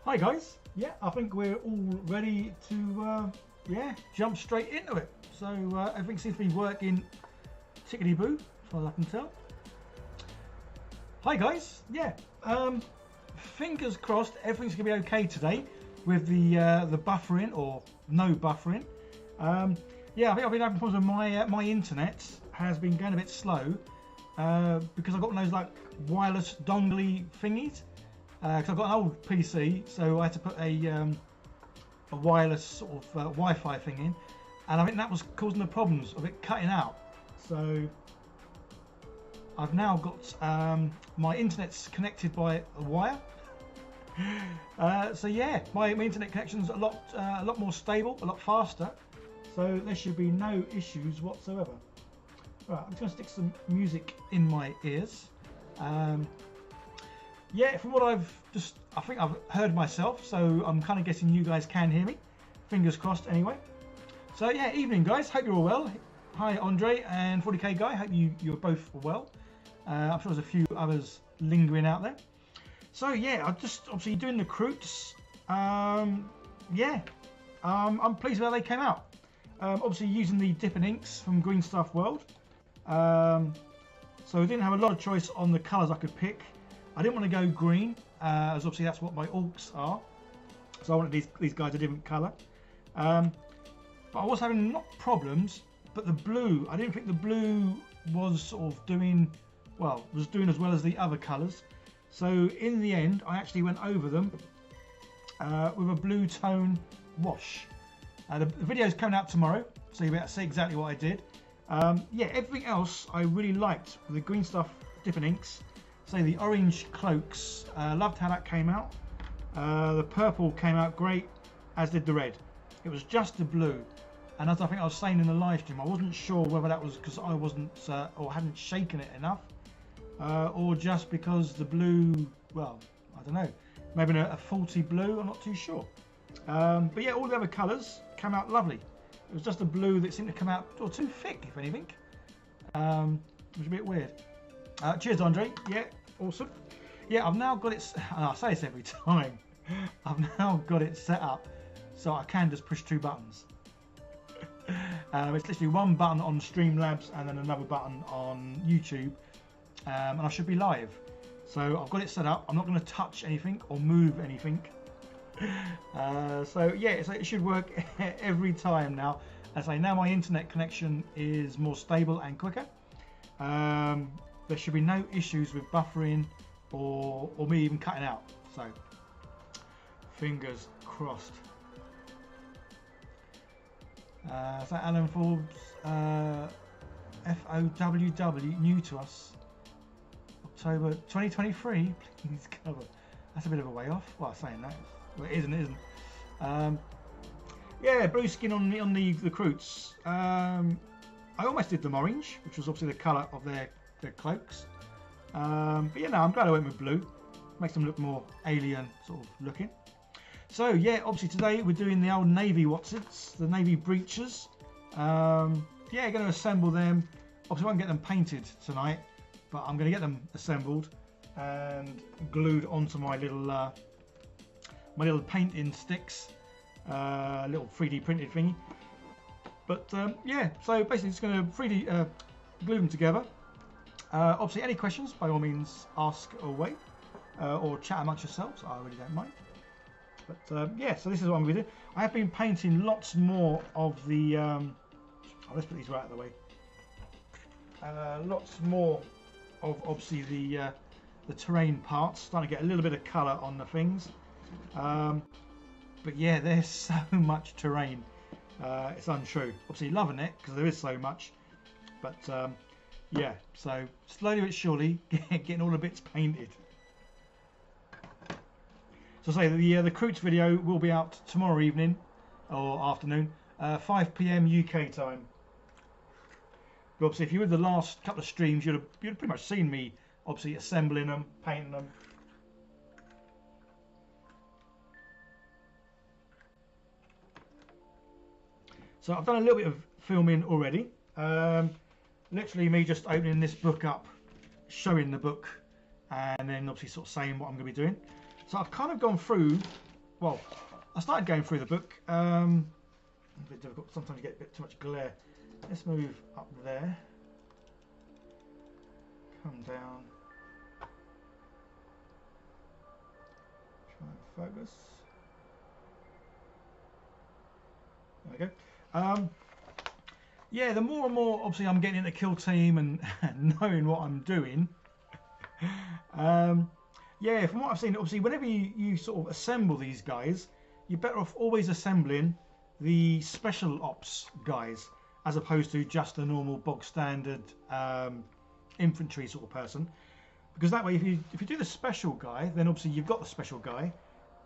Hi guys, yeah, I think we're all ready to jump straight into it. So everything seems to be working tickety-boo, as far as I can tell. Hi guys, yeah, fingers crossed everything's gonna be okay today with the buffering or no buffering. Yeah, I think I've been having problems with my internet has been going a bit slow because I've got one of those like wireless dongly thingies. Because I've got an old PC, so I had to put a wireless sort of Wi-Fi thing in, and I think that was causing the problems of it cutting out. So I've now got my internet's connected by a wire. So yeah, my internet connection's a lot more stable, a lot faster. So there should be no issues whatsoever. Right, I'm just going to stick some music in my ears. Yeah, from what I think I've heard myself, so I'm kind of guessing you guys can hear me. Fingers crossed anyway. So yeah, evening guys, hope you're all well. Hi Andre and 40k Guy, hope you're both well. I'm sure there's a few others lingering out there. So yeah, I'm just obviously doing the Kroots. Yeah, I'm pleased with how they came out. Obviously using the dipping inks from Green Stuff World. So I didn't have a lot of choice on the colours I could pick. I didn't want to go green, as obviously that's what my orcs are. So I wanted these guys a different colour. But I was having not problems, but the blue, I didn't think the blue was sort of doing, well, was doing as well as the other colours. So in the end, I actually went over them with a blue tone wash. The video's coming out tomorrow, so you'll be able to see exactly what I did. Yeah, everything else I really liked with the Green Stuff dipping inks. So the orange cloaks, loved how that came out. The purple came out great, as did the red. It was just the blue, and as I think I was saying in the live stream, I wasn't sure whether that was because I wasn't or hadn't shaken it enough, or just because the blue, well, I don't know, maybe a faulty blue, I'm not too sure. But yeah, all the other colours came out lovely. It was just the blue that seemed to come out too thick, if anything. It was a bit weird. Cheers, Andre. Yeah, awesome. Yeah, I've now got it. And I say this every time. I've now got it set up so I can just push two buttons. It's literally one button on Streamlabs and then another button on YouTube, and I should be live. So I've got it set up. I'm not going to touch anything or move anything. So yeah, so it should work every time now. As I say, now my internet connection is more stable and quicker. There should be no issues with buffering or me even cutting out. So fingers crossed. Is that Alan Forbes? FOWW, new to us. October 2023. Please cover. That's a bit of a way off. Well, saying that, well, it isn't. It isn't. Yeah, blue skin on the Kroots. I almost did them orange, which was obviously the colour of their cloaks. But yeah, no, I'm glad I went with blue. Makes them look more alien sort of looking. So yeah, obviously today we're doing the old navy Watsits, the navy breeches. Yeah, going to assemble them. Obviously I won't get them painted tonight, but I'm going to get them assembled and glued onto my little painting sticks, little 3D printed thingy. But yeah, so basically just going to 3D glue them together. Obviously any questions, by all means ask away, or chat amongst yourselves, I really don't mind. But yeah, so this is what I'm going to do. I have been painting lots more of the, let's put these right out of the way. Lots more of obviously the terrain parts, starting to get a little bit of colour on the things. But yeah, there's so much terrain. It's untrue. Obviously loving it because there is so much, but yeah, so slowly but surely getting all the bits painted. So say the Kroots video will be out tomorrow evening or afternoon, 5 PM UK time. But obviously if you were the last couple of streams, you'd have pretty much seen me obviously assembling them, painting them. So I've done a little bit of filming already. Literally me just opening this book up, showing the book, and then obviously sort of saying what I'm going to be doing. So I've kind of gone through well, I started going through the book. A bit difficult. Sometimes you get a bit too much glare. Let's move up there. Come down. Try and focus. There we go. Yeah, the more and more, obviously, I'm getting into kill team and knowing what I'm doing. Yeah, from what I've seen, obviously, whenever you sort of assemble these guys, you're better off always assembling the special ops guys, as opposed to just a normal bog standard infantry sort of person. Because that way, if you do the special guy, then obviously you've got the special guy.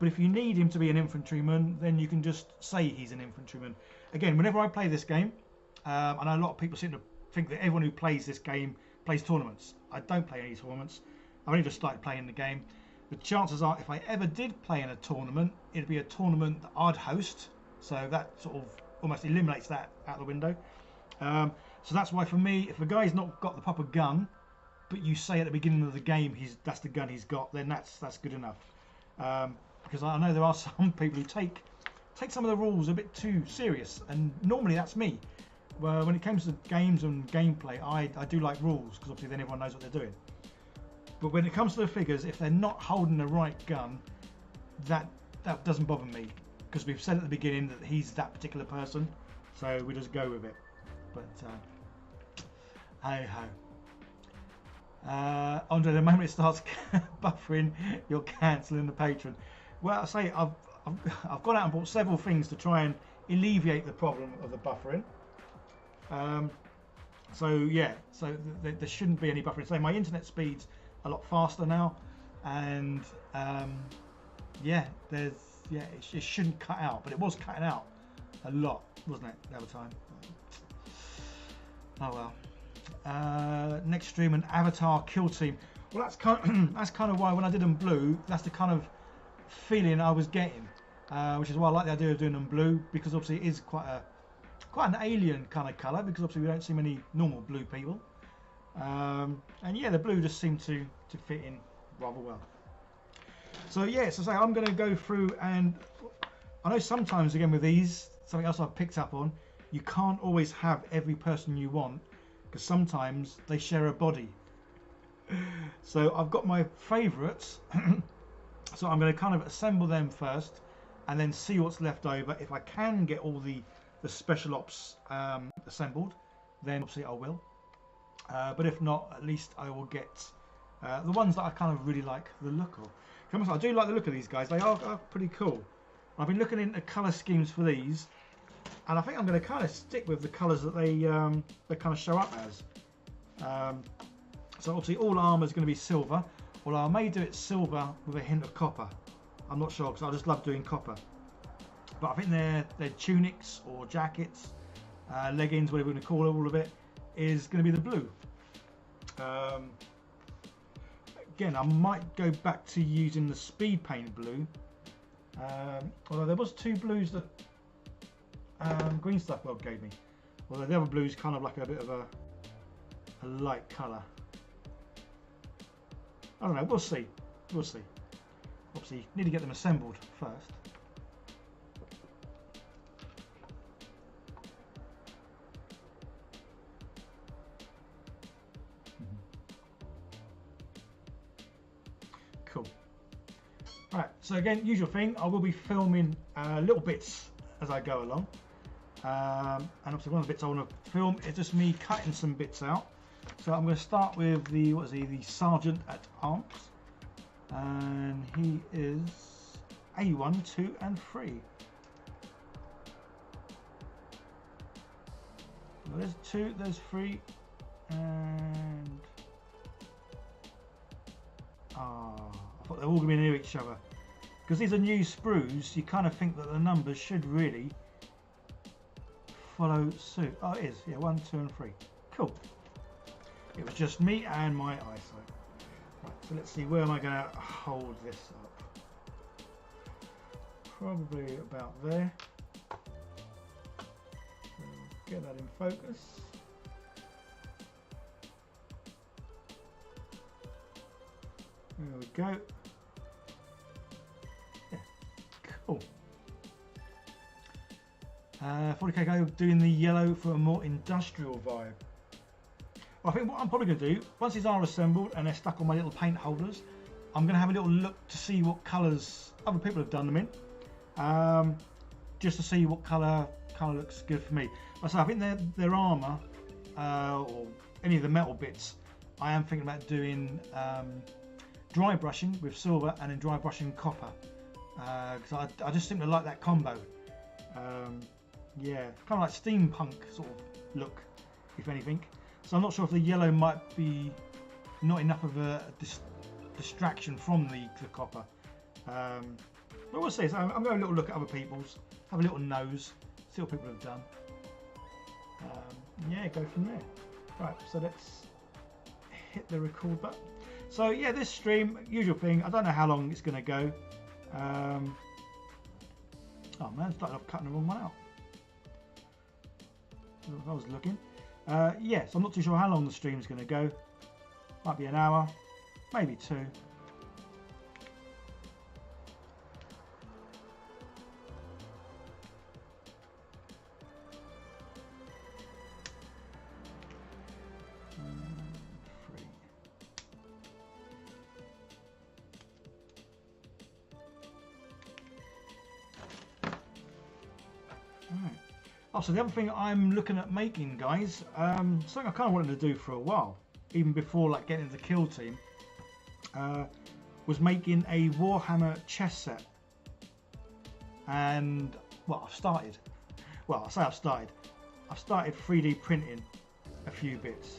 But if you need him to be an infantryman, then you can just say he's an infantryman. Again, whenever I play this game, I know a lot of people seem to think that everyone who plays this game plays tournaments. I don't play any tournaments. I've only just started playing the game. The chances are, if I ever did play in a tournament, it'd be a tournament that I'd host. So that sort of almost eliminates that out the window. So that's why for me, if a guy's not got the proper gun, but you say at the beginning of the game that's the gun he's got, then that's good enough. Because I know there are some people who take some of the rules a bit too serious, and normally that's me. Well, when it comes to games and gameplay, I do like rules, because obviously then everyone knows what they're doing. But when it comes to the figures, if they're not holding the right gun, that doesn't bother me, because we've said at the beginning that he's that particular person, so we just go with it. But hey ho. Andre, the moment it starts buffering, you're cancelling the patron. Well, I say I've gone out and bought several things to try and alleviate the problem of the buffering. So yeah, so there shouldn't be any buffering. So my internet speed's a lot faster now, and yeah, it shouldn't cut out, but it was cutting out a lot, wasn't it, the other time? Oh well. Next stream, an avatar kill team. Well, that's kind of why when I did them blue, that's the kind of feeling I was getting, which is why I like the idea of doing them blue, because obviously it is quite an alien kind of colour, because obviously we don't see many normal blue people. And yeah, the blue just seemed to fit in rather well. So yeah, so say I'm going to go through, and I know sometimes again with these, something else I've picked up on, you can't always have every person you want, because sometimes they share a body. So I've got my favourites, so I'm going to kind of assemble them first, and then see what's left over. If I can get all the special ops assembled, then obviously I will. But if not, at least I will get the ones that I kind of really like the look of. I do like the look of these guys. They are pretty cool. I've been looking into colour schemes for these, and I think I'm going to kind of stick with the colours that they kind of show up as. So obviously all armour is going to be silver, although I may do it silver with a hint of copper. I'm not sure, because I just love doing copper. But I think their tunics or jackets, leggings, whatever you want to call all of it, is going to be the blue. Again, I might go back to using the speed paint blue, although there was two blues that Green Stuff World gave me, although the other blue is kind of like a bit of a light colour. I don't know, we'll see. Obviously need to get them assembled first. Cool. Right, so again, usual thing, I will be filming little bits as I go along. And obviously one of the bits I want to film is just me cutting some bits out. So I'm going to start with the Sergeant at Arms. And he is A1, 2 and 3. Well, there's 2, there's 3, and I thought they were all going to be near each other. Because these are new sprues, you kind of think that the numbers should really follow suit. Oh, it is. Yeah, 1, 2 and 3. Cool. It was just me and my eyesight. Right, so let's see, where am I going to hold this up? Probably about there. So get that in focus. There we go. Yeah, beautiful. 40k go doing the yellow for a more industrial vibe. I think what I'm probably going to do, once these are assembled and they're stuck on my little paint holders, I'm going to have a little look to see what colours other people have done them in, just to see what colour looks good for me. So I think their armour or any of the metal bits, I am thinking about doing dry brushing with silver and then dry brushing copper, because I just seem to like that combo. Yeah, kind of like steampunk sort of look, if anything. So I'm not sure if the yellow might be not enough of a distraction from the copper. But we'll see. So I'm going to have a little look at other people's, have a little nose, see what people have done. Yeah, go from there. Right, so let's hit the record button. So yeah, this stream, usual thing, I don't know how long it's going to go. Oh man, I started off cutting the wrong one out. I was looking. Yes, I'm not too sure how long the stream's going to go. Might be an hour, maybe 2. Oh, so the other thing I'm looking at making, guys, something I kind of wanted to do for a while, even before like getting into the kill team, was making a Warhammer chess set. And well, I've started. Well, I say I've started. I've started 3D printing a few bits.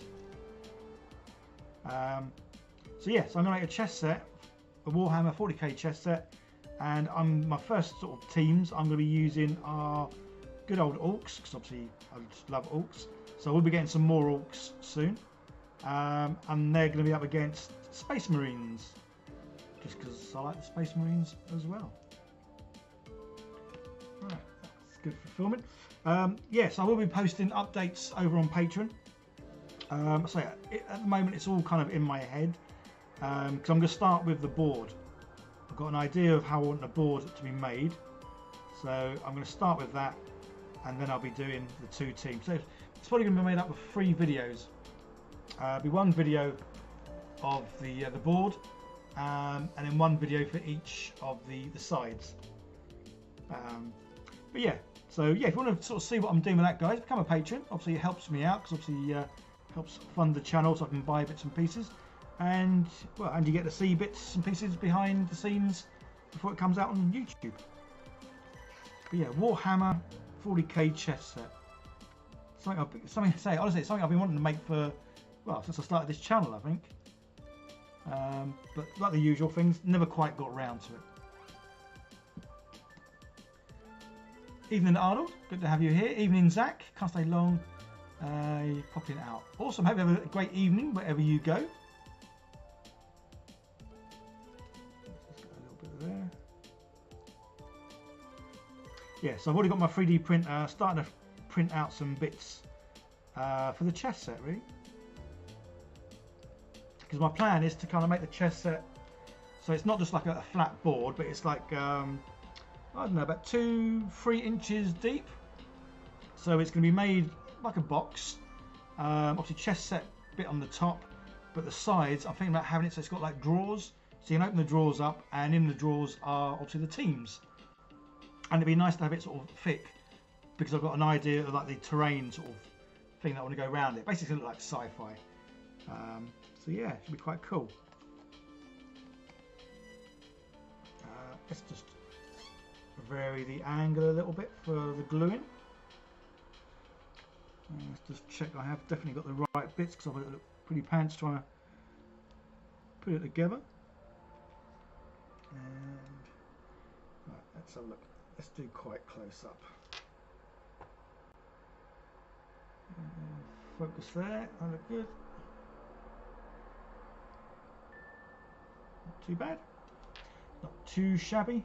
So yes, I'm gonna make a chess set, a Warhammer 40k chess set, and my first sort of teams I'm gonna be using are good old orcs, because obviously I just love orcs. So we'll be getting some more orcs soon, and they're going to be up against Space Marines, just because I like the Space Marines as well. Right, that's good for filming. Yes, I will be posting updates over on Patreon. So at the moment it's all kind of in my head, because I'm going to start with the board. I've got an idea of how I want the board to be made, so I'm going to start with that. And then I'll be doing the 2 teams. So it's probably going to be made up of 3 videos. Be 1 video of the board, and then 1 video for each of the sides. But yeah, so yeah, if you want to sort of see what I'm doing with that, guys, become a patron. Obviously, it helps me out because obviously helps fund the channel, so I can buy bits and pieces, and well, and you get to see bits and pieces behind the scenes before it comes out on YouTube. But yeah, Warhammer 40k chess set. Something to say, honestly, it's something I've been wanting to make for, well, since I started this channel, I think. But like the usual things, never quite got around to it. Evening Arnold, good to have you here. Evening Zach, can't stay long. Popping out. Awesome, hope you have a great evening wherever you go. Let's just get a little bit there. Yeah, so I've already got my 3D printer, starting to print out some bits for the chess set, really. Because my plan is to kind of make the chess set, so it's not just like a flat board, but it's like, I don't know, about 2-3 inches deep. So it's going to be made like a box. Obviously chess set bit on the top, but the sides, I'm thinking about having it so it's got like drawers. So you can open the drawers up, and in the drawers are obviously the teams. And it'd be nice to have it sort of thick, because I've got an idea of like the terrain sort of thing that I want to go around it. Basically look like sci-fi. So yeah, it should be quite cool. Let's just vary the angle a little bit for the gluing. Let's just check I have definitely got the right bits, because I've got to look pretty pants trying to put it together. And right, let's have a look. Let's do quite close up. Focus there, that look good. Not too bad. Not too shabby.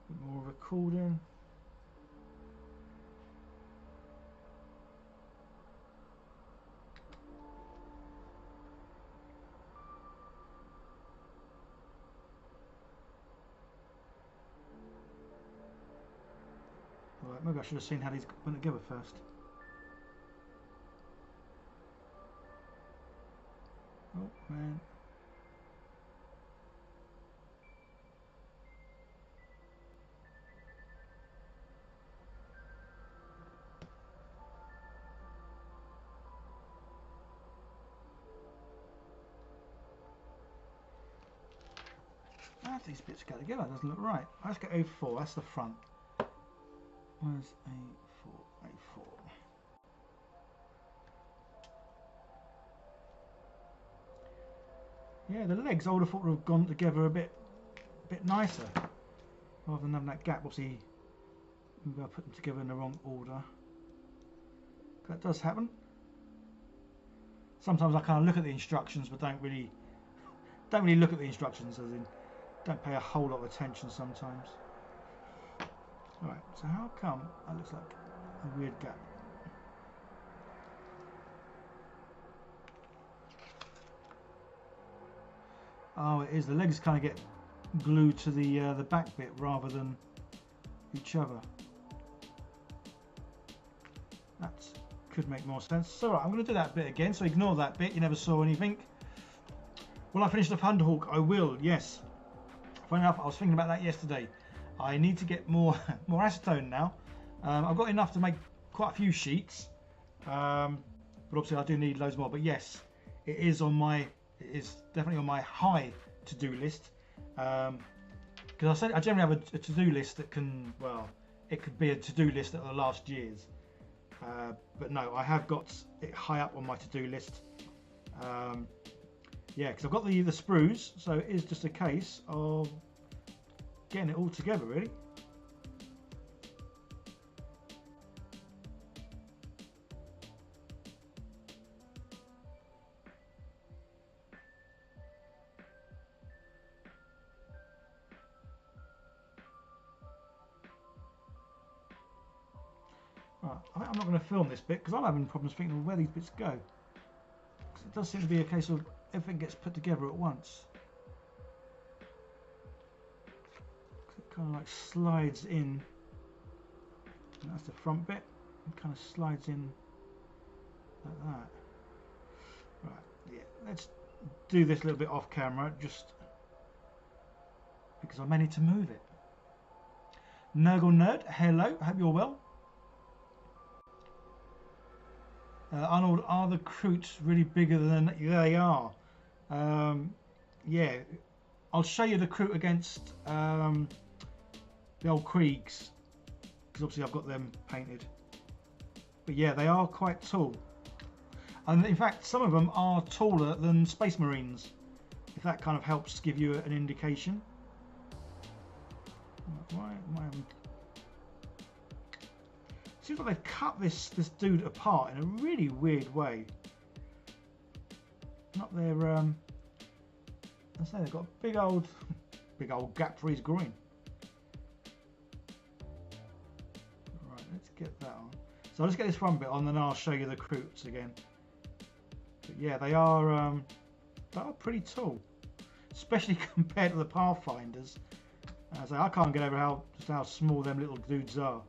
A bit more recording. Right, maybe I should have seen how these went together first. Oh man. These bits go together, doesn't look right. Let's get A4, that's the front. Where's A4? A4. Yeah, the legs I would have thought would have gone together a bit nicer, rather than having that gap. Obviously, maybe I put them together in the wrong order. That does happen. Sometimes I kind of look at the instructions, but don't really look at the instructions, as in don't pay a whole lot of attention sometimes. Right, so how come that looks like a weird gap? Oh, it is. The legs kind of get glued to the back bit rather than each other. That could make more sense. So right, I'm going to do that bit again. So ignore that bit. You never saw anything. Will I finish the Thunderhawk? I will. Yes. Funny enough, I was thinking about that yesterday. I need to get more acetone now. I've got enough to make quite a few sheets, but obviously I do need loads more. But yes, it is definitely on my high to-do list, because I generally have a to-do list that can, well, it could be a to-do list of the last year's, but no, I have got it high up on my to-do list. Yeah, because I've got the sprues, so it is just a case of getting it all together, really. Right, I think I'm not going to film this bit because I'm having problems thinking of where these bits go. Because it does seem to be a case of everything gets put together at once. It kind of like slides in. And that's the front bit. It kind of slides in like that. Right, yeah, let's do this a little bit off camera just because I may need to move it. Nurgle Nerd, hello, hope you're well. Arnold, are the Kroots really bigger than they are? Yeah, I'll show you the Kroot against the old Kriegs, because obviously I've got them painted. But yeah, they are quite tall. And in fact, some of them are taller than Space Marines, if that kind of helps give you an indication. Why am I having... Seems like they've cut this dude apart in a really weird way. Not their I say they've got a big old gap for his groin. Right, let's get that on. So I'll just get this front bit on, then I'll show you the Kroots again. But yeah, they are pretty tall, especially compared to the Pathfinders. As I can't get over just how small them little dudes are.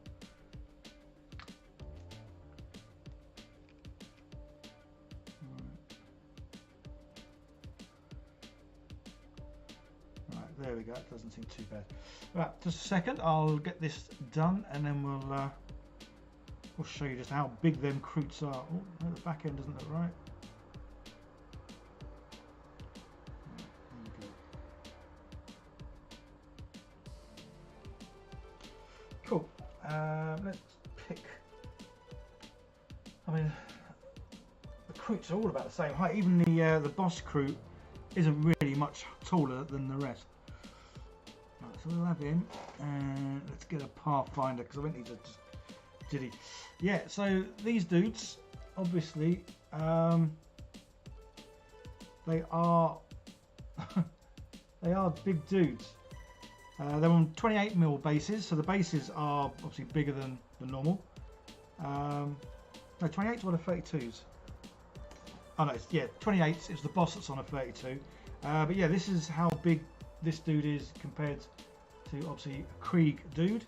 There we go, it doesn't seem too bad. Right, just a second, I'll get this done and then we'll show you just how big them Kroots are. Oh, no, the back end doesn't look right. Cool. Let's pick. I mean, the Kroots are all about the same height. Even the boss Kroot isn't really much taller than the rest. Right, so we'll have him, and let's get a Pathfinder because I think these are just diddy. Yeah, so these dudes, obviously, they are they are big dudes. They're on 28mm bases, so the bases are obviously bigger than the normal. No, 28s or the 32s. Oh no, yeah, 28s is the boss that's on a 32. But yeah, this is how big this dude is compared to obviously a Krieg dude.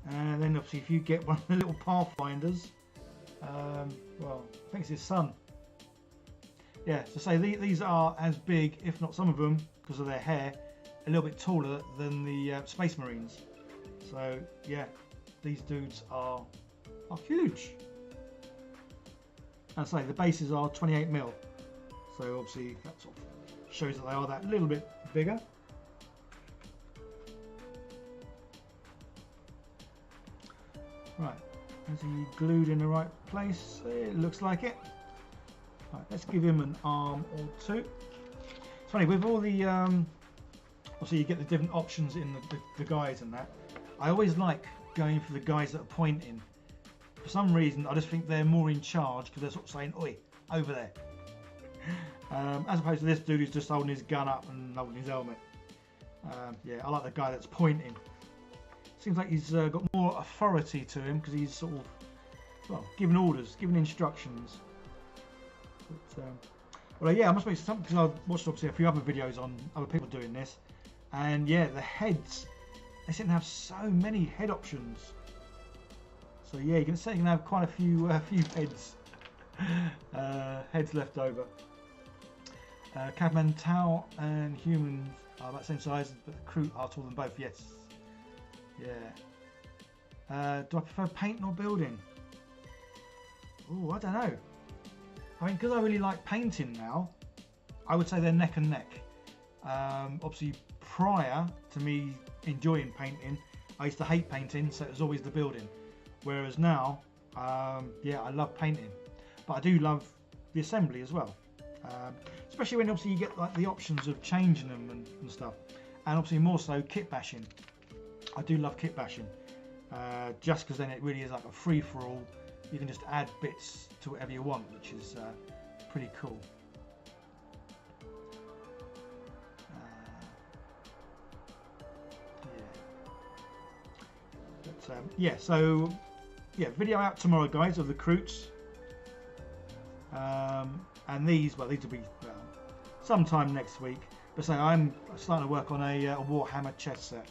And then obviously if you get one of the little pathfinders, well, I think it's his son. Yeah, so say these are as big, if not some of them, because of their hair, a little bit taller than the Space Marines. So yeah, these dudes are huge. And say the bases are 28mm, so obviously that sort of shows that they are that little bit bigger. Right, is he glued in the right place? It looks like it. Right, let's give him an arm or two. It's funny, with all the obviously you get the different options in the guys and that. I always like going for the guys that are pointing. For some reason, I just think they're more in charge because they're sort of saying, "Oi, over there," as opposed to this dude who's just holding his gun up and holding his helmet. Yeah, I like the guy that's pointing. Seems like he's got more authority to him because he's sort of, well, giving orders, giving instructions. But, well, yeah, I must make something because I've watched obviously a few other videos on other people doing this, and yeah, the heads, they seem to have so many head options. So yeah, you can certainly have quite a few heads, heads left over. Caveman Tau and humans are about the same size, but the Kroot are taller than both. Yes. Yeah. Do I prefer painting or building? Oh, I don't know. I mean, because I really like painting now, I would say they're neck and neck. Obviously, prior to me enjoying painting, I used to hate painting, so it was always the building. Whereas now, yeah, I love painting, but I do love the assembly as well. Especially when obviously you get like the options of changing them and stuff, and obviously more so kit bashing. I do love kit bashing, just because then it really is like a free-for-all. You can just add bits to whatever you want, which is pretty cool. Yeah. But, yeah, so yeah, video out tomorrow, guys, of the Kroots. And these, well, these will be sometime next week. But so I'm starting to work on a Warhammer chess set.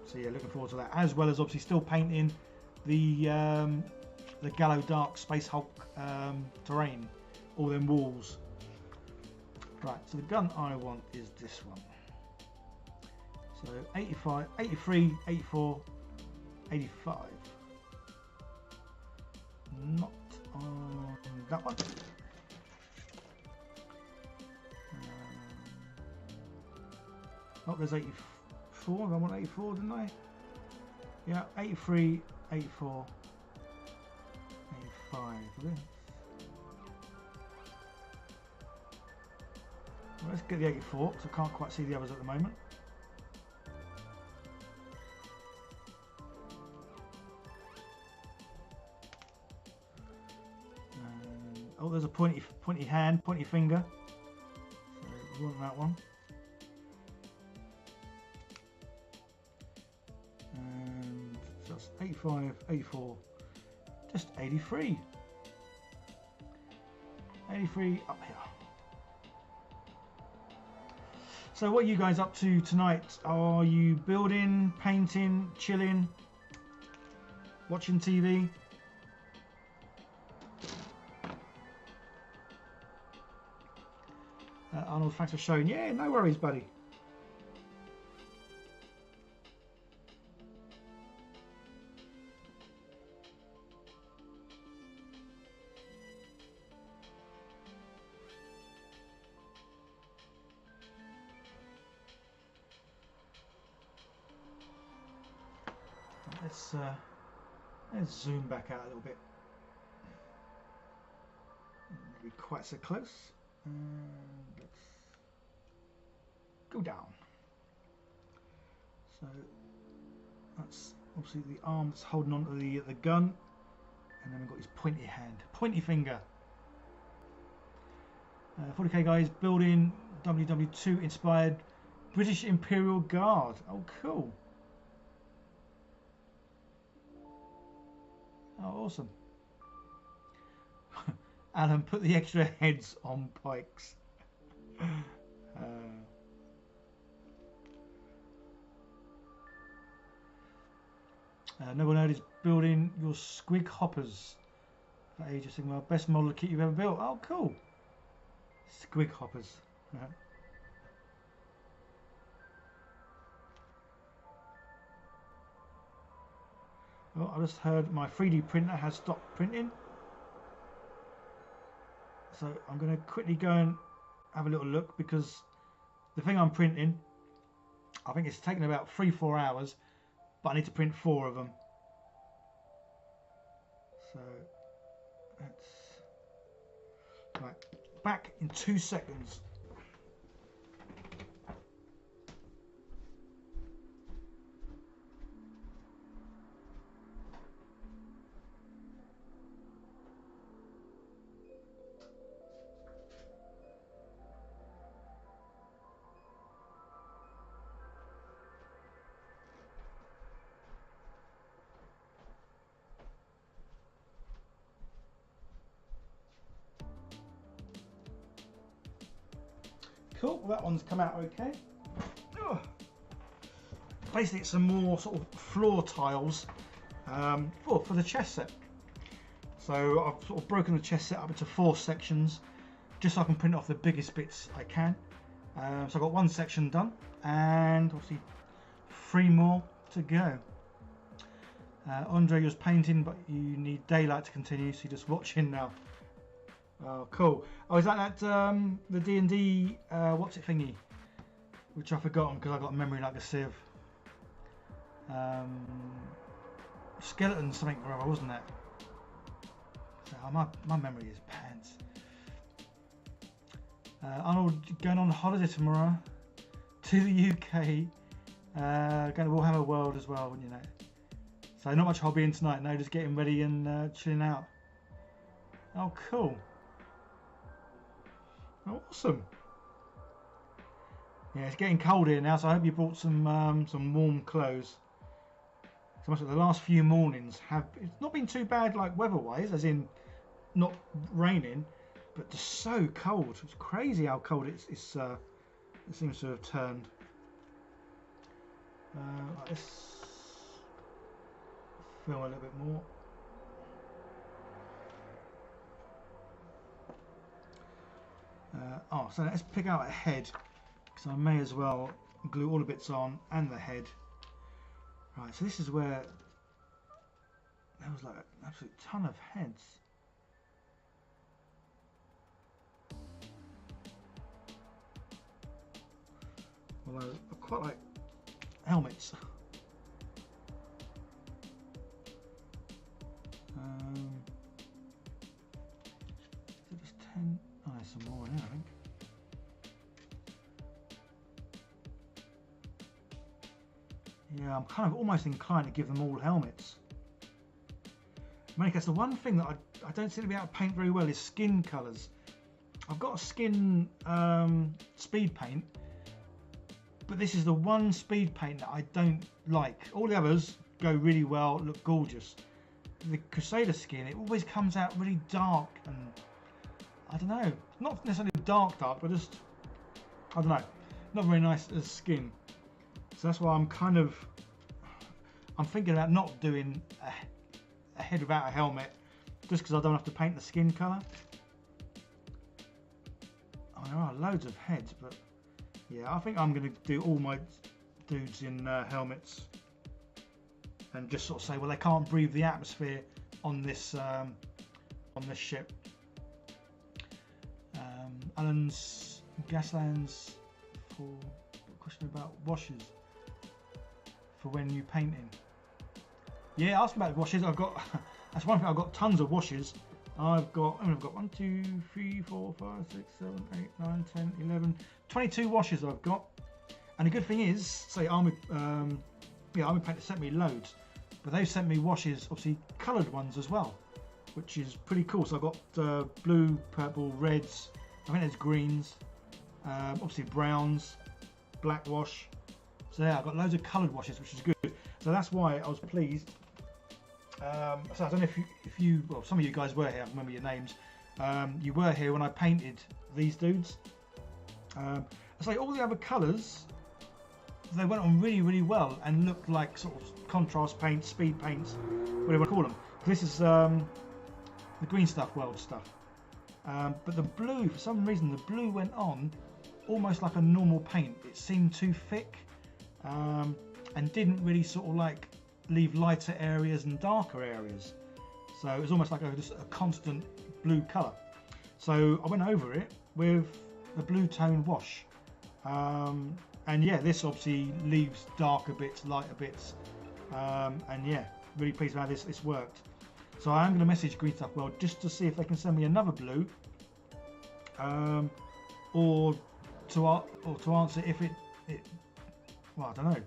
So yeah, looking forward to that, as well as obviously still painting the Gallowdark Space Hulk terrain, all them walls. Right, so the gun I want is this one. So 85, 83, 84, 85. Not on that one. Oh, there's 84. I want 84, didn't I? Yeah, 83, 84, 85. Well, let's get the 84 because I can't quite see the others at the moment. Oh, there's a pointy hand, pointy finger. So we want that one. And so that's 85, 84, just 83. 83 up here. So what are you guys up to tonight? Are you building, painting, chilling, watching TV? Arnold, thanks for showing. Yeah, no worries, buddy. Let's zoom back out a little bit. Not be quite so close. Let's go down. So that's obviously the arm that's holding on to the gun, and then we've got his pointy hand, pointy finger. 40k guys building WW2 inspired British Imperial Guard. Oh, cool. Oh, awesome. Alan, put the extra heads on pikes. No one is building your squig hoppers for Age of Sigmar. Best model kit you've ever built. Oh, cool. Squig hoppers. Oh, I just heard my 3D printer has stopped printing. So I'm going to quickly go and have a little look, because the thing I'm printing, I think it's taken about 3-4 hours, but I need to print 4 of them. So that's right. Back in 2 seconds. Cool, well, that one's come out okay. Ugh. Basically, it's some more sort of floor tiles for the chess set. So I've sort of broken the chess set up into 4 sections, just so I can print off the biggest bits I can. So I've got 1 section done, and obviously 3 more to go. Andre, you're painting, but you need daylight to continue, so you're just watching now. Oh, cool. Oh, is that the D&D, what's it thingy? Which I've forgotten because I've got a memory like a sieve. Skeleton something or other, wasn't it? So, my memory is pants. Arnold going on holiday tomorrow to the UK. Going to Warhammer World as well, wouldn't you know? So not much hobbying tonight, no, just getting ready and chilling out. Oh, cool. Awesome. Yeah, it's getting cold here now, so I hope you brought some warm clothes. So much like the last few mornings it's not been too bad like weather-wise, as in not raining, but just so cold. It's crazy how cold it seems to have turned. Let's film a little bit more. So let's pick out a head, because I may as well glue all the bits on and the head. Right, so this is where there was like an absolute ton of heads. Although I quite like helmets. Is it just 10? Oh, there's some more in here, I think. Yeah, I'm kind of almost inclined to give them all helmets. Because the one thing that I don't seem to be able to paint very well is skin colours. I've got a skin speed paint, but this is the one speed paint that I don't like. All the others go really well, look gorgeous. The Crusader skin, it always comes out really dark, and I don't know, not necessarily dark, but just, I don't know, not very nice as skin. So that's why I'm thinking about not doing a head without a helmet, just because I don't have to paint the skin colour. Oh, there are loads of heads, but yeah, I think I'm going to do all my dudes in helmets, and just sort of say, well, they can't breathe the atmosphere on this ship. Alan's Gaslands for a question about washers for when you painting. Yeah, ask about washes. I've got that's one thing. I've got tons of washes. I've got 1, 2, 3, 4, 5, 6, 7, 8, 9, 10, 11, 22 washes I've got. And the good thing is, say Army Painter sent me loads, but they've sent me washes, obviously coloured ones as well, which is pretty cool. So I've got blue, purple, reds. I think there's greens, obviously browns, black wash. So yeah, I've got loads of coloured washes, which is good. So that's why I was pleased. So I don't know if you, well, some of you guys were here. I can remember your names. You were here when I painted these dudes. So all the other colours, they went on really, really well and looked like sort of contrast paints, speed paints, whatever you want to call them. This is the green stuff, world stuff. But the blue, for some reason, the blue went on almost like a normal paint. It seemed too thick and didn't really sort of like leave lighter areas and darker areas. So it was almost like just a constant blue colour. So I went over it with the blue tone wash. And yeah, this obviously leaves darker bits, lighter bits. And yeah, really pleased with how this worked. So I am going to message Green Stuff World just to see if they can send me another blue. Or to answer if it well, I don't know.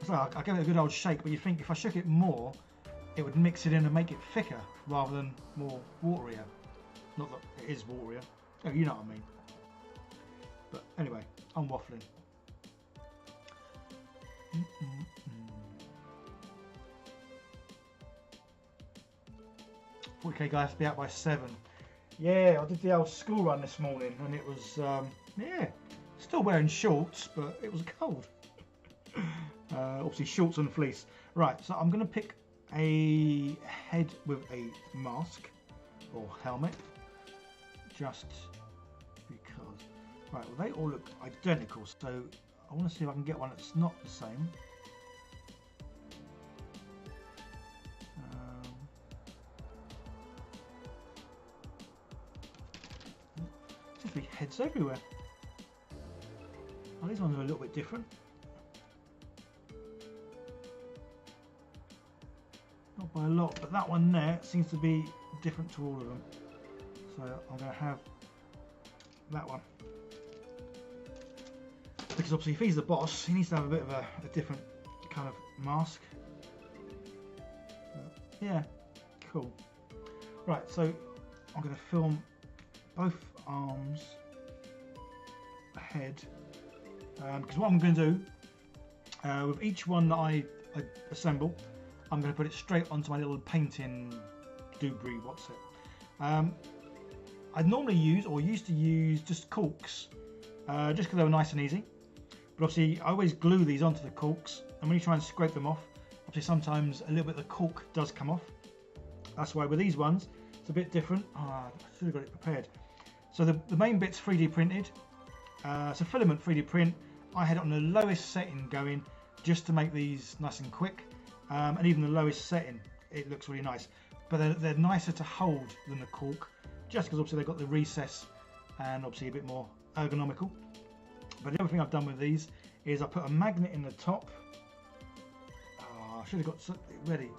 So I gave it a good old shake, but you think if I shook it more, it would mix it in and make it thicker rather than more waterier. Not that it is waterier. Oh, you know what I mean. But anyway, I'm waffling. 40k guys, be out by 7. Yeah, I did the old school run this morning, and it was yeah, still wearing shorts, but it was cold. Obviously shorts and fleece. Right, so I'm going to pick a head with a mask or helmet, just because. Right, well they all look identical, so I want to see if I can get one that's not the same. Seems to be heads everywhere. Oh, these ones are a little bit different. Not by a lot, but that one there seems to be different to all of them. So I'm going to have that one. Because obviously if he's the boss, he needs to have a bit of a different kind of mask. But yeah, cool. Right, so I'm going to film both arms, head, because what I'm going to do with each one that I assemble, I'm going to put it straight onto my little painting doobry, what's it. I normally use, or used to use, just corks, just because they were nice and easy. But obviously I always glue these onto the corks, and when you try and scrape them off, obviously sometimes a little bit of the cork does come off. That's why with these ones, it's a bit different. I should have got it prepared. So the main bit's 3D printed. It's a filament 3D print. I had it on the lowest setting going, just to make these nice and quick. And even the lowest setting, it looks really nice. But they're nicer to hold than the cork, just because obviously they've got the recess and obviously a bit more ergonomical. But the other thing I've done with these is I put a magnet in the top. Oh, I should have got it ready.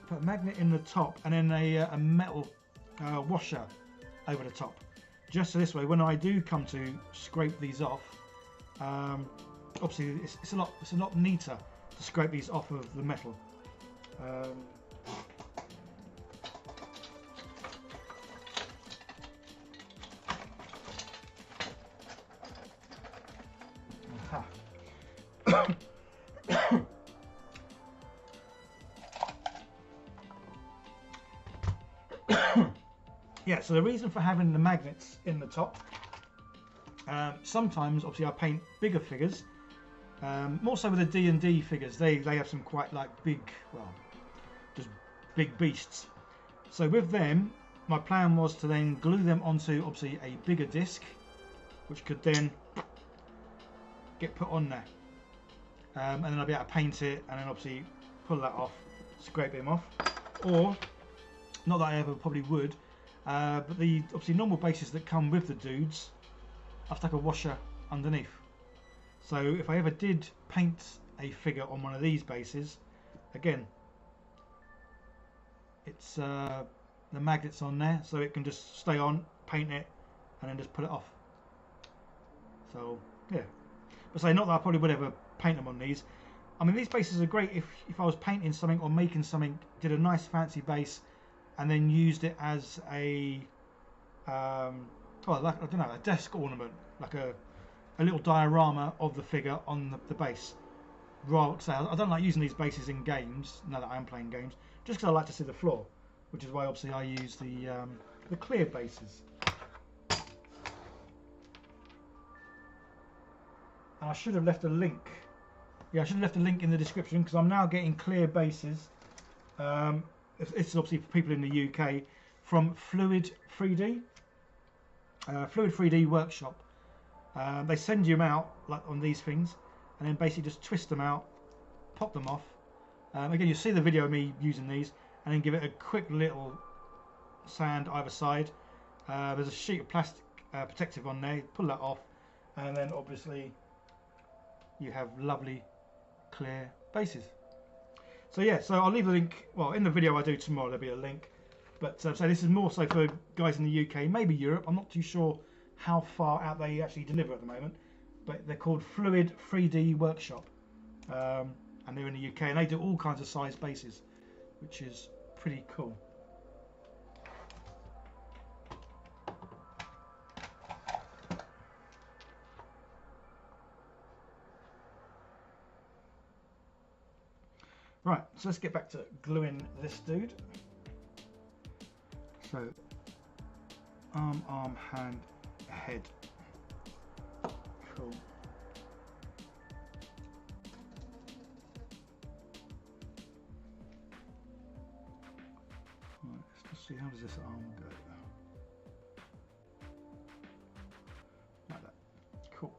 Put a magnet in the top and then a metal washer over the top. Just so this way, when I do come to scrape these off, obviously it's a lot neater to scrape these off of the metal. Yeah, so the reason for having the magnets in the top, sometimes obviously I paint bigger figures, more so with the D&D figures, they have some quite like big, well, just big beasts. So with them, my plan was to then glue them onto obviously a bigger disc, which could then get put on there. And then I'll be able to paint it and then obviously pull that off, scrape him off. Or, not that I ever probably would, but the obviously normal bases that come with the dudes, I've stuck a washer underneath. So if I ever did paint a figure on one of these bases, again, it's the magnets on there, so it can just stay on, paint it, and then just put it off. So yeah, but say not that I probably would ever paint them on these. I mean, these bases are great if I was painting something or making something, did a nice fancy base, and then used it as a well, like, I don't know, a desk ornament, like a little diorama of the figure on the base. Rather, say I don't like using these bases in games now that I am playing games, just because I like to see the floor, which is why obviously I use the clear bases. And I should have left a link Yeah, I should have left a link in the description because I'm now getting clear bases. This is obviously for people in the UK from Fluid 3D. Fluid 3D Workshop. They send you them out like on these things, and then basically just twist them out, pop them off. Again, you'll see the video of me using these, and then give it a quick little sand either side. There's a sheet of plastic protective on there. Pull that off, and then obviously you have lovely clear bases. So yeah, so I'll leave a link. Well, in the video I do tomorrow there'll be a link. But so this is more so for guys in the UK, maybe Europe. I'm not too sure how far out they actually deliver at the moment. But they're called Fluid 3D Workshop. And they're in the UK, and they do all kinds of size bases, which is pretty cool. Right, so let's get back to gluing this dude. So, arm, hand, head. Cool. Right, let's just see, how does this arm go? Like that. Cool.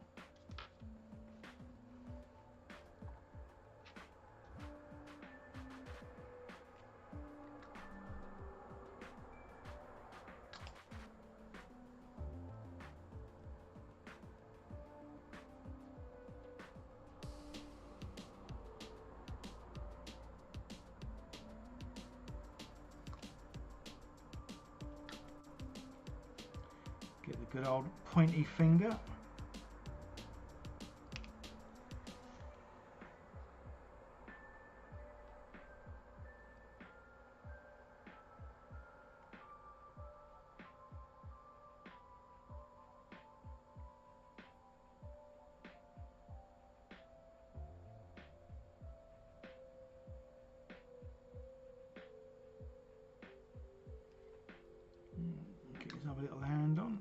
Get the good old pointy finger. Get his other little hand on.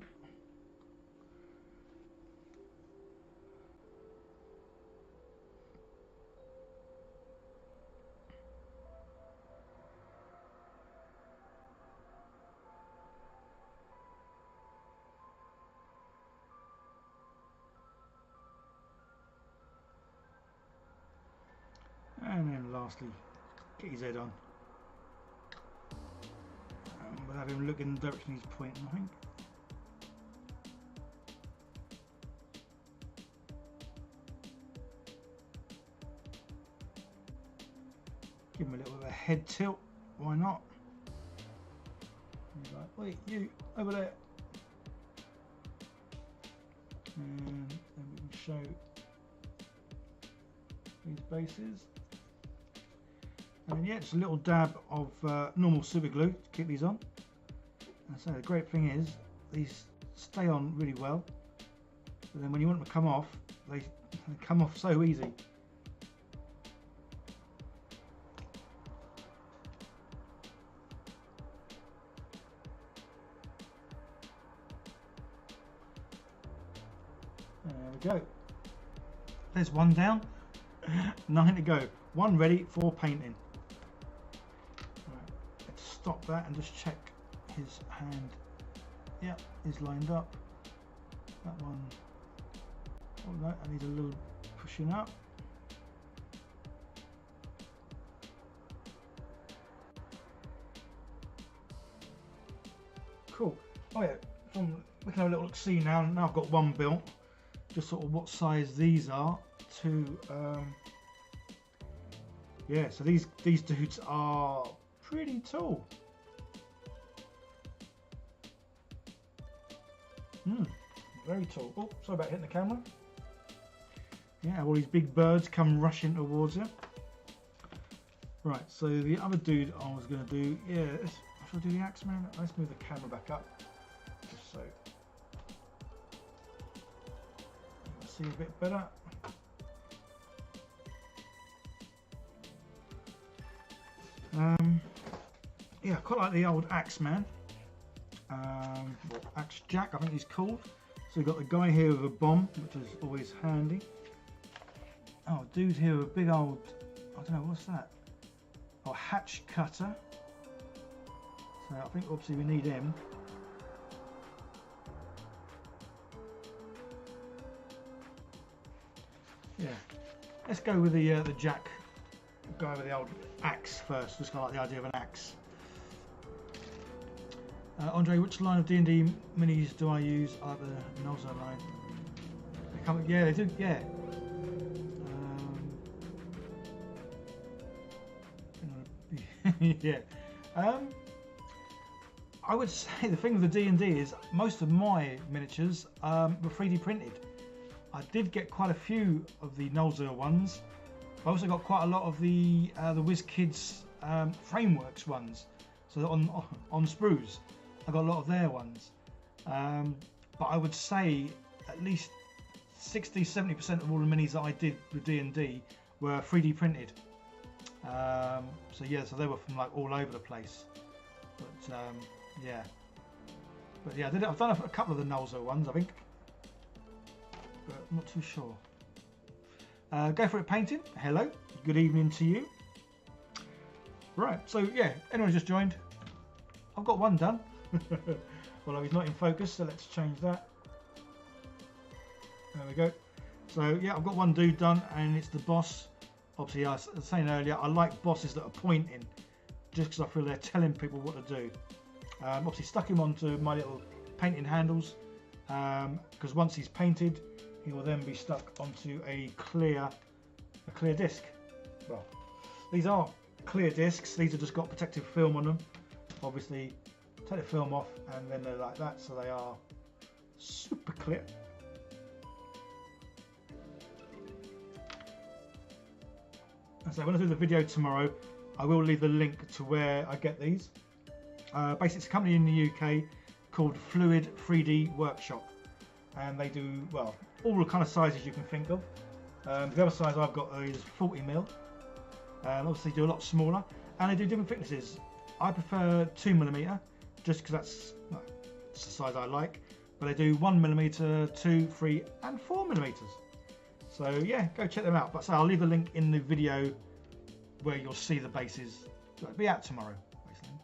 And then lastly, get his head on. We'll have him look in the direction he's pointing, I think. Give him a little bit of a head tilt, why not? He's like, wait, you, over there. And then we can show these bases. And then yeah, just a little dab of normal super glue to keep these on. And so the great thing is, these stay on really well. But then when you want them to come off, they come off so easy. There we go. There's one down, 9 to go. One ready for painting. Right, let's stop that and just check his hand. Yeah, is lined up. That one. Oh no, I need a little pushing up. Cool. Oh yeah, we can have a little look see now. Now I've got one built. Just sort of what size these are to. Yeah, so these dudes are pretty tall. Very tall. Oh, sorry about hitting the camera. Yeah, all these big birds come rushing towards you. Right, so the other dude I was going to do, yeah, should I do the Axeman? Let's move the camera back up, just so you can see a bit better. Yeah, I quite like the old Axeman, or Axe Jack, I think he's called. So we've got the guy here with a bomb, which is always handy. Oh, dude here with a big old, I don't know, what's that? Oh, hatch cutter. So I think obviously we need him. Yeah, let's go with the jack. Go over the old axe first. Just kind of like the idea of an axe. Andre, which line of D&D minis do I use? I like the Noza line. They come, yeah, they do. Yeah. Yeah. I would say the thing with the D&D is most of my miniatures were 3D printed. I did get quite a few of the Nolzer ones. I also got quite a lot of the WizKids Frameworks ones. So on sprues, I got a lot of their ones. But I would say at least 60-70% of all the minis that I did with D&D were 3D printed. So yeah, so they were from like all over the place. But yeah. But yeah, I've done a couple of the Nolzer ones, I think. But I'm not too sure. Go for it painting. Hello, good evening to you. Right, so yeah, anyone just joined, I've got one done. Although he's not in focus, so let's change that. There we go. So yeah, I've got one dude done, and it's the boss. Obviously, I was saying earlier, I like bosses that are pointing, just because I feel they're telling people what to do. Obviously stuck him onto my little painting handles, because once he's painted, he will then be stuck onto a clear disc. Well, these aren't clear discs, these have just got protective film on them. Obviously, take the film off and then they're like that, so they are super clear. And so when I do the video tomorrow, I will leave the link to where I get these. Basically, it's a company in the UK called Fluid 3D Workshop, and they do, well, all the kind of sizes you can think of. The other size I've got is 40mm, and obviously do a lot smaller, and they do different thicknesses. I prefer 2mm, just because that's the size I like, but they do 1mm, 2, 3 and 4mm. So yeah, go check them out. But so I'll leave the link in the video where you'll see the bases. So it'll be out tomorrow, basically.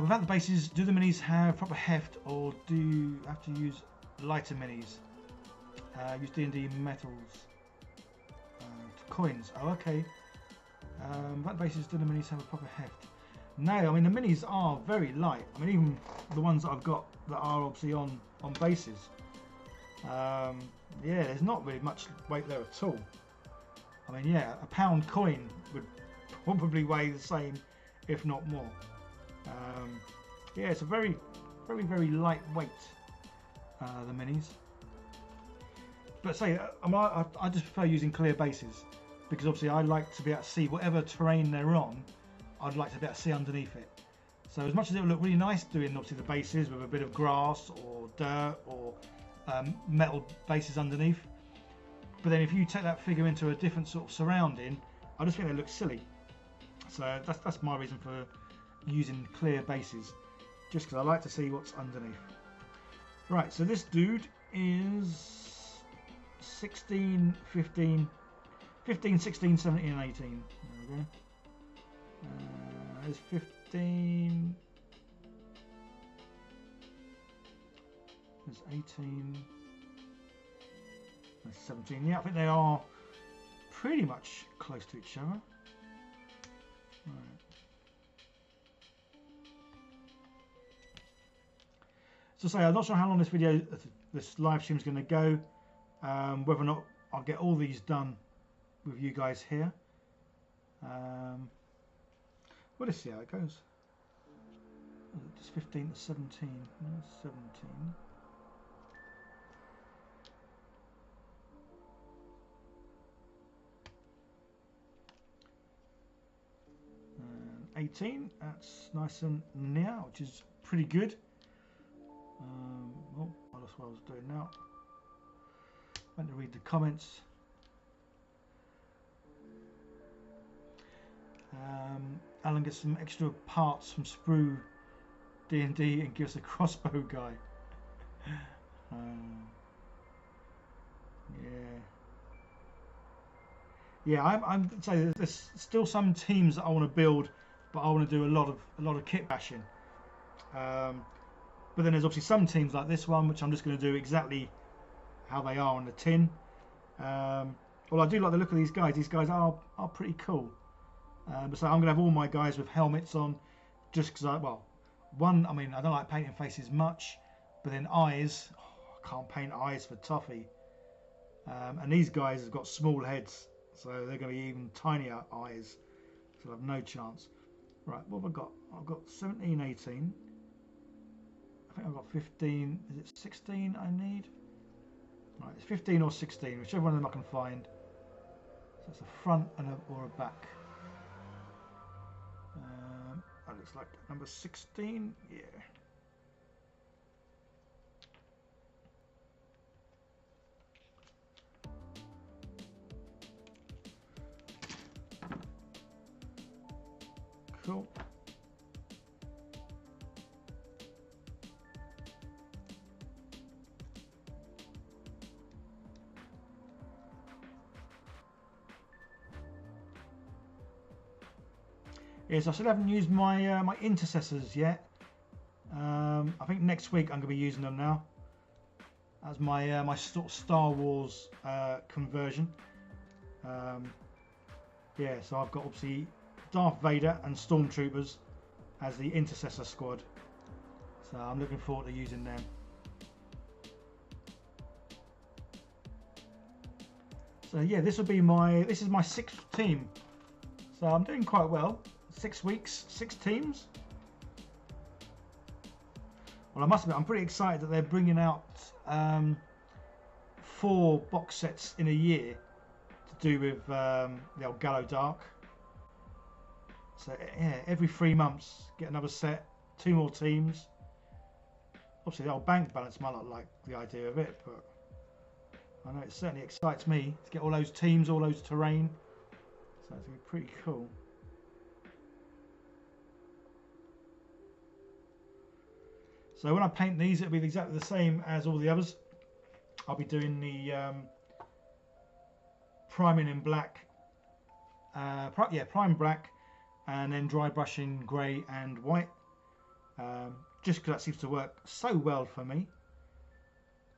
Without the bases, do the minis have proper heft, or do you have to use lighter minis? Use D&D metals to coins. Oh, okay. Without the bases, do the minis have a proper heft? No, I mean the minis are very light. I mean even the ones that I've got that are obviously on bases. Yeah, there's not really much weight there at all. I mean, yeah, a pound coin would probably weigh the same, if not more. Yeah, it's a very, very, very lightweight, the minis. But say, I just prefer using clear bases, because obviously I like to be able to see whatever terrain they're on. I'd like to be able to see underneath it. So as much as it would look really nice doing obviously the bases with a bit of grass or dirt or metal bases underneath, but then if you take that figure into a different sort of surrounding, I just think they look silly. So that's my reason for using clear bases, just because I like to see what's underneath. Right, so this dude is 16, 15, 16, 17 and 18. There we go. There's 15, there's 18, there's 17. Yeah, I think they are pretty much close to each other. Right. So say, I'm not sure how long this live stream is going to go, whether or not I'll get all these done with you guys here. Well, let's see how it goes. It's 15 to 17. No, 17. And 18. That's nice and near, which is pretty good. Oh, that's what I was doing now. I went to read the comments. Alan gets some extra parts from Sprue D&D and gives a crossbow guy. Yeah. Yeah, I'm saying there's still some teams that I want to build, but I want to do a lot of kit bashing. Um, but then there's obviously some teams like this one, which I'm just going to do exactly how they are on the tin. Well, I do like the look of these guys. These guys are pretty cool. So I'm going to have all my guys with helmets on, just because I mean, I don't like painting faces much, but then eyes, I can't paint eyes for toffee. And these guys have got small heads, so they're going to be even tinier eyes, so I have no chance. Right, what have I got? I've got 17, 18. I think I've got 15. Is it 16 I need? Right, it's 15 or 16, whichever one of them I can find. So it's a front and or a back. That looks like number 16. Yeah. Cool. Yes, I still haven't used my my intercessors yet. I think next week I'm going to be using them now. That's my my sort of Star Wars conversion. Yeah, so I've got obviously Darth Vader and Stormtroopers as the intercessor squad. So I'm looking forward to using them. So yeah, this is my 6th team. So I'm doing quite well. 6 weeks, 6 teams. Well, I must admit, I'm pretty excited that they're bringing out 4 box sets in a year to do with the old Gallowdark. So yeah, every 3 months, get another set, 2 more teams. Obviously, the old bank balance might not like the idea of it, but I know it certainly excites me to get all those teams, all those terrain. So it's going to be pretty cool. So when I paint these, it'll be exactly the same as all the others. I'll be doing the priming in black, prime black, and then dry brushing grey and white. Just because that seems to work so well for me. And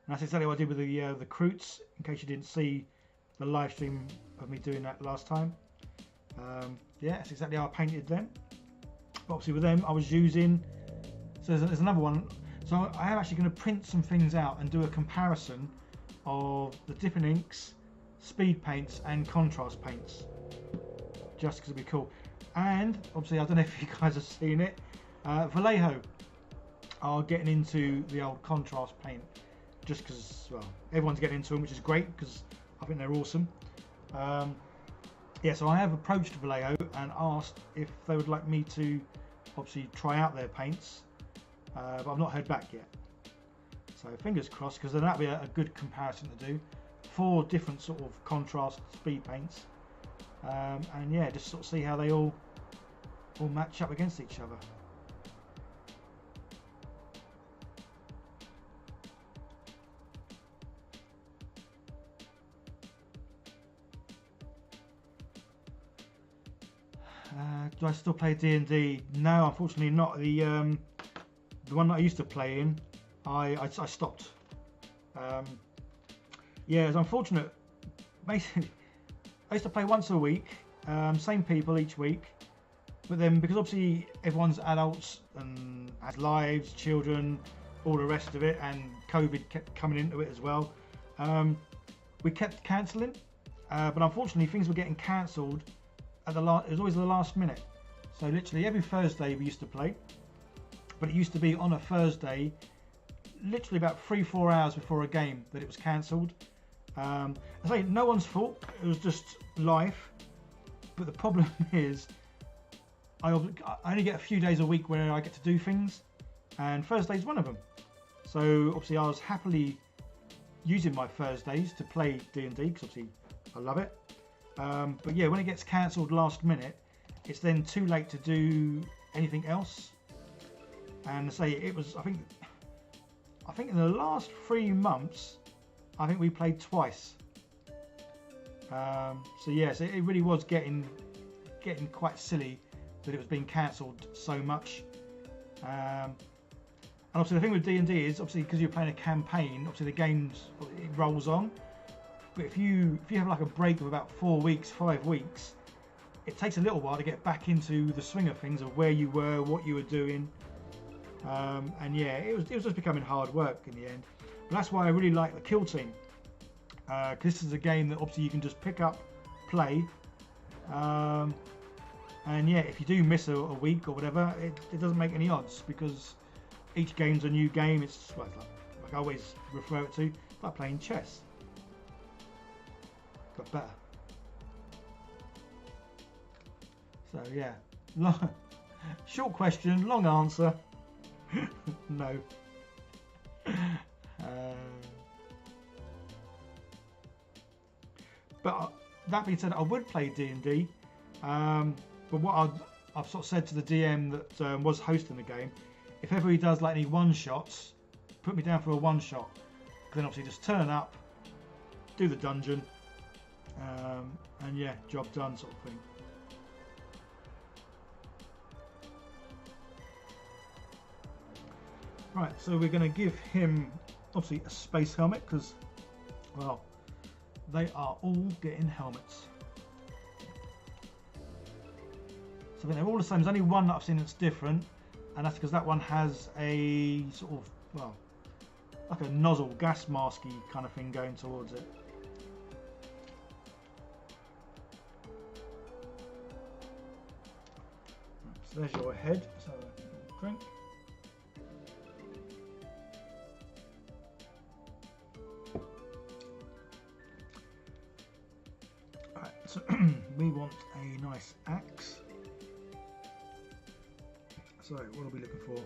that's exactly what I did with the Kroots, in case you didn't see the live stream of me doing that last time. Yeah, that's exactly how I painted them. But obviously with them, I was using... So there's another one. So I am actually going to print some things out and do a comparison of the dipping inks, speed paints and contrast paints. Just because it'd be cool. And obviously, I don't know if you guys have seen it, Vallejo are getting into the old contrast paint. Just because, well, everyone's getting into them, which is great because I think they're awesome. Yeah, so I have approached Vallejo and asked if they would like me to obviously try out their paints. But I've not heard back yet. So fingers crossed, because then that'd be a good comparison to do. 4 different sort of contrast speed paints. And yeah, just sort of see how they all match up against each other. Do I still play D&D? No, unfortunately not. The one that I used to play in, I stopped. Yeah, it's unfortunate. Basically, I used to play once a week, same people each week, but then because obviously everyone's adults and has lives, children, all the rest of it, and COVID kept coming into it as well, we kept cancelling. But unfortunately, things were getting cancelled at it was always the last minute. So literally every Thursday we used to play, but it used to be on a Thursday, literally about 3-4 hours before a game that it was cancelled. I say no one's fault, it was just life. But the problem is, I only get a few days a week where I get to do things, and Thursday's one of them. So obviously I was happily using my Thursdays to play D&D, because obviously I love it. But yeah, when it gets cancelled last minute, it's then too late to do anything else. And say it was, I think in the last 3 months, I think we played twice. So yes, it really was getting quite silly that it was being cancelled so much. And obviously the thing with D&D is obviously because you're playing a campaign, obviously the games, it rolls on. But if you have like a break of about 4 weeks, 5 weeks, it takes a little while to get back into the swing of things, of where you were, what you were doing. And yeah, it was just becoming hard work in the end. But that's why I really like the Kill Team, because this is a game that obviously you can just pick up, play, and yeah, if you do miss a week or whatever, it doesn't make any odds, because each game's a new game. It's, well, it's like I always refer it to, it's like playing chess, but better. So yeah, short question, long answer. No. But that being said, I would play D&D. But what I've sort of said to the DM that was hosting the game, if ever he does like any one-shots, put me down for a one-shot. Then obviously just turn up, do the dungeon, and yeah, job done sort of thing. Right, so we're going to give him obviously a space helmet, because, well, they are all getting helmets. So I think they're all the same. There's only one that I've seen that's different, and that's because that one has a sort of, well, like a nozzle, gas masky kind of thing going towards it. So there's your head. So drink. Right, so we want a nice axe. So what are we looking for?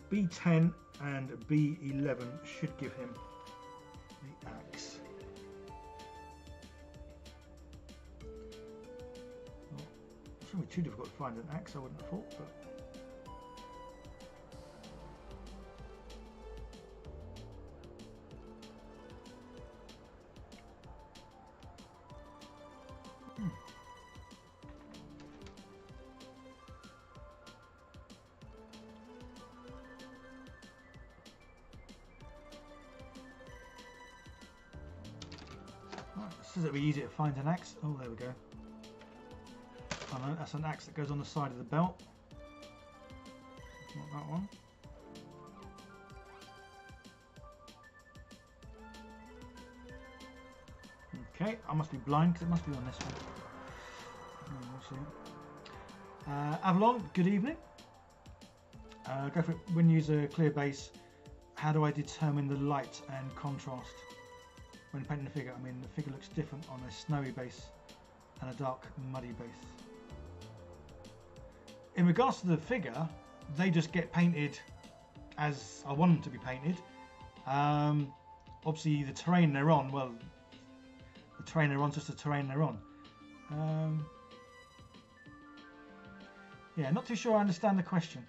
B10 and B11 should give him the axe. Well, it's going to be too difficult to find an axe, I wouldn't have thought, but says it'll be easier to find an axe. Oh, there we go. Oh no, that's an axe that goes on the side of the belt. Not that one. Okay, I must be blind because it must be on this one. We'll see. Avalon, good evening. Go for it. When you use a clear base, how do I determine the light and contrast when painting the figure? I mean, the figure looks different on a snowy base and a dark, muddy base. In regards to the figure, they just get painted as I want them to be painted. Obviously, the terrain they're on, well, the terrain they're on, just the terrain they're on. Yeah, not too sure I understand the question.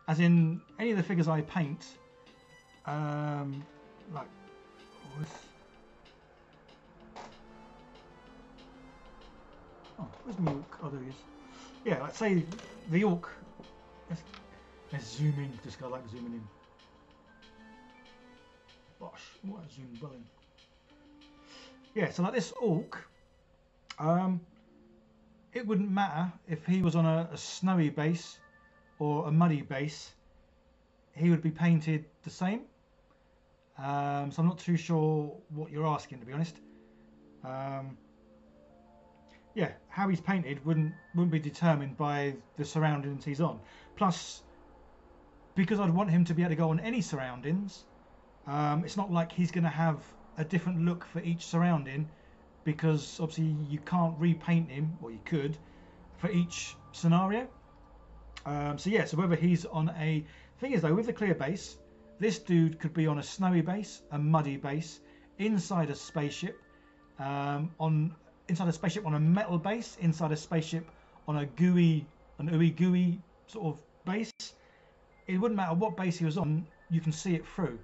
As in, any of the figures I paint, like, oh, where's my orc? Oh, there he is. Yeah, like say the orc. Let's zoom in. This guy likes zooming in. Bosh, what a zoom well in. Yeah, so like this orc, it wouldn't matter if he was on a snowy base or a muddy base. He would be painted the same. So I'm not too sure what you're asking, to be honest. Yeah, how he's painted wouldn't be determined by the surroundings he's on. Plus, because I'd want him to be able to go on any surroundings, it's not like he's going to have a different look for each surrounding, because obviously you can't repaint him, or you could, for each scenario. So yeah, so whether he's on a... Thing is though, with the clear base, this dude could be on a snowy base, a muddy base, inside a spaceship, inside a spaceship on a metal base, inside a spaceship on a gooey sort of base. It wouldn't matter what base he was on, you can see it through.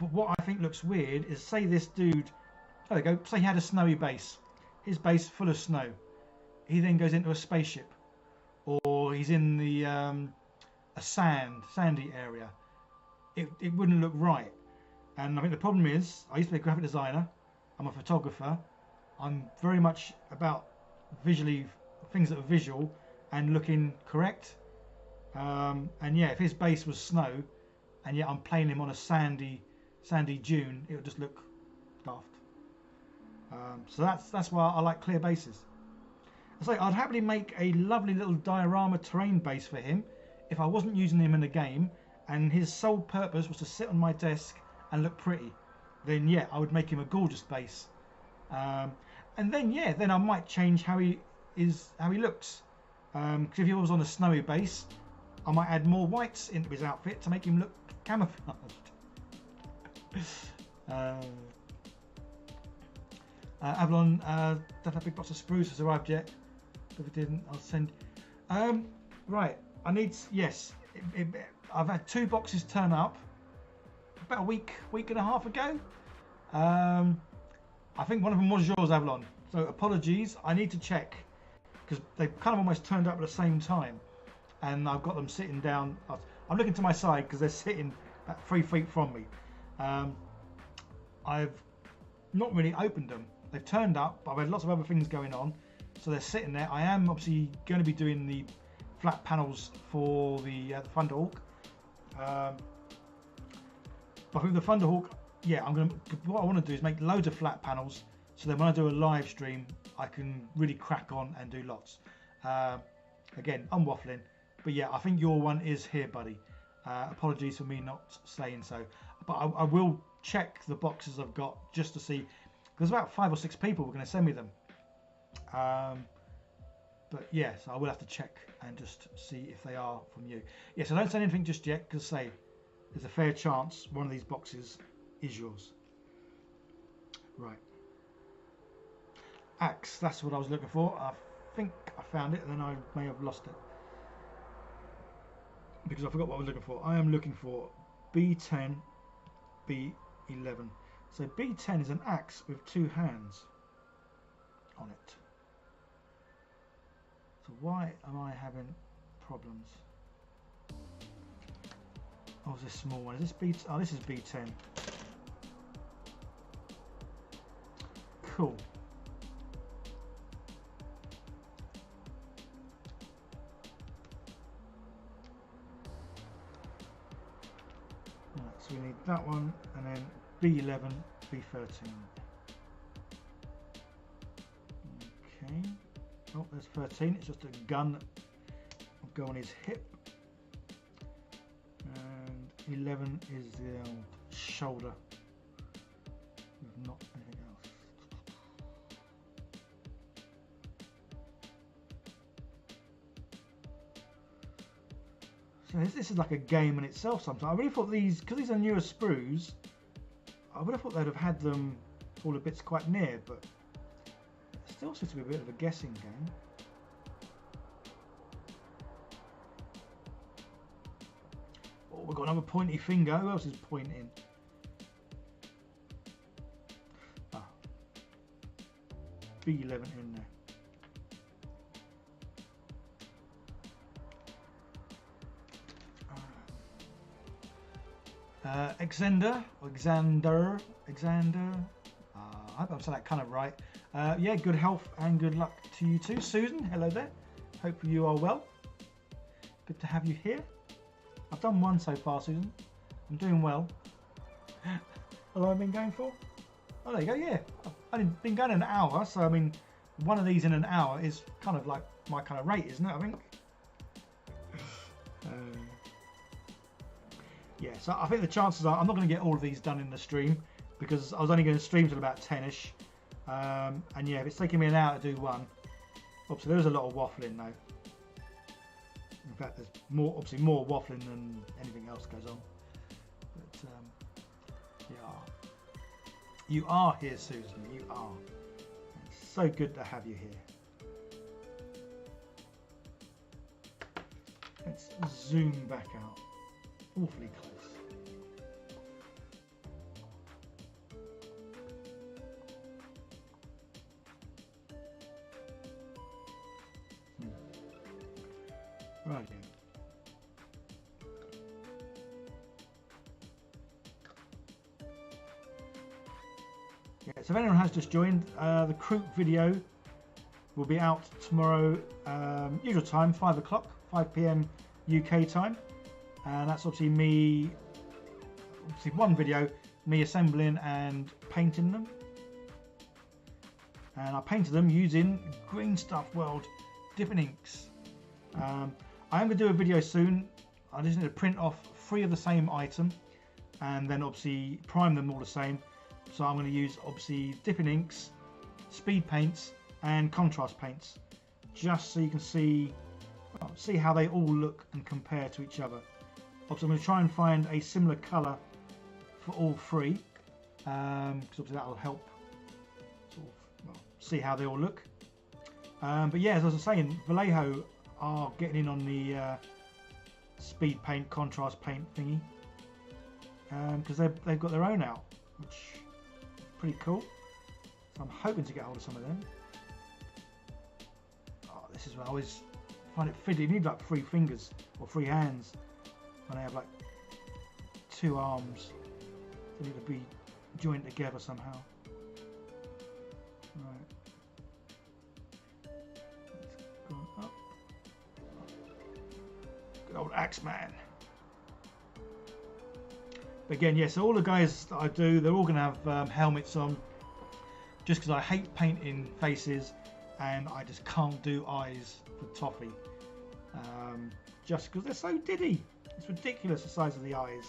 But what I think looks weird is, say this dude, there we go, say he had a snowy base, his base full of snow. He then goes into a spaceship, or he's in the a sandy area. It wouldn't look right. And I think the problem is, I used to be a graphic designer, I'm a photographer, I'm very much about visually things that are visual and looking correct. And yeah, if his base was snow, and yet I'm playing him on a sandy dune, it would just look daft. So that's why I like clear bases. So I'd happily make a lovely little diorama terrain base for him if I wasn't using him in the game, and his sole purpose was to sit on my desk and look pretty. Then yeah, I would make him a gorgeous base. And then yeah, then I might change how he looks. Because if he was on a snowy base, I might add more whites into his outfit to make him look camouflaged. Avalon, that big box of spruce has arrived yet? If it didn't, I'll send. Right, I need. Yes, I've had 2 boxes turn up about a week and a half ago. I think one of them was yours, Avalon. So apologies. I need to check because they kind of almost turned up at the same time, and I've got them sitting down. I'm looking to my side because they're sitting about 3 feet from me. I've not really opened them. They've turned up, but I've had lots of other things going on, so they're sitting there. I am obviously going to be doing the flat panels for the Thunderhawk. But I think the Thunderhawk, yeah, what I want to do is make loads of flat panels, so then when I do a live stream, I can really crack on and do lots. Again, I'm waffling, but yeah, I think your one is here, buddy. Apologies for me not saying so, but I will check the boxes I've got just to see. There's about 5 or 6 people were going to send me them, but yes, I will have to check and just see if they are from you. Yes, I don't send anything just yet because say there's a fair chance one of these boxes is yours. Right, axe, that's what I was looking for. I think I found it and then I may have lost it because I forgot what I was looking for. I am looking for B10, B11. So B10 is an axe with 2 hands on it. So why am I having problems? Oh, is this small one? Is this B? Oh, this is B10. Cool. Right, so we need that one, and then B11, B13. Okay. Oh, there's 13. It's just a gun. Will go on his hip. And 11 is the old shoulder. With not anything else. So this is like a game in itself sometimes. I really thought these, because these are newer sprues, I would have thought they'd have had them all the bits quite near, but it still seems to be a bit of a guessing game. Oh, we've got another pointy finger. Who else is pointing? Ah, B11 in there. Xander, I hope I'm saying that kind of right. Yeah, good health and good luck to you too. Susan, hello there. Hope you are well. Good to have you here. I've done one so far, Susan. I'm doing well. How long have I been going for? Oh, there you go, yeah. I've been going an hour, so I mean, one of these in an hour is kind of like my kind of rate, isn't it, I think? Yeah, so I think the chances are I'm not going to get all of these done in the stream because I was only going to stream till about 10ish. And yeah, if it's taking me an hour to do one, obviously there's a lot of waffling though. In fact, there's obviously more waffling than anything else goes on. But yeah, you are here, Susan. You are. It's so good to have you here. Let's zoom back out. Awfully close. Right. Yeah, so if anyone has just joined, the Kroot video will be out tomorrow, usual time, 5 o'clock, 5 p.m. UK time. And that's obviously me, one video, me assembling and painting them. And I painted them using Green Stuff World dipping inks. I am going to do a video soon. I just need to print off 3 of the same item and then obviously prime them all the same. So I'm going to use obviously dipping inks, speed paints and contrast paints, just so you can see how they all look and compare to each other. Obviously I'm going to try and find a similar colour for all 3, because obviously that will help sort of, see how they all look. But yeah, as I was saying, Vallejo are getting in on the speed paint, contrast paint thingy, because they've got their own out, which is pretty cool. So I'm hoping to get hold of some of them. Oh, this is what I always find it fiddly. You need like 3 fingers or 3 hands when they have like 2 arms. They need to be joined together somehow. Right. It's gone up. Good old Axeman. But again, yes, yeah, so all the guys that I do, they're all going to have helmets on, just because I hate painting faces and I just can't do eyes for Toffee. Just because they're so diddy. It's ridiculous the size of the eyes.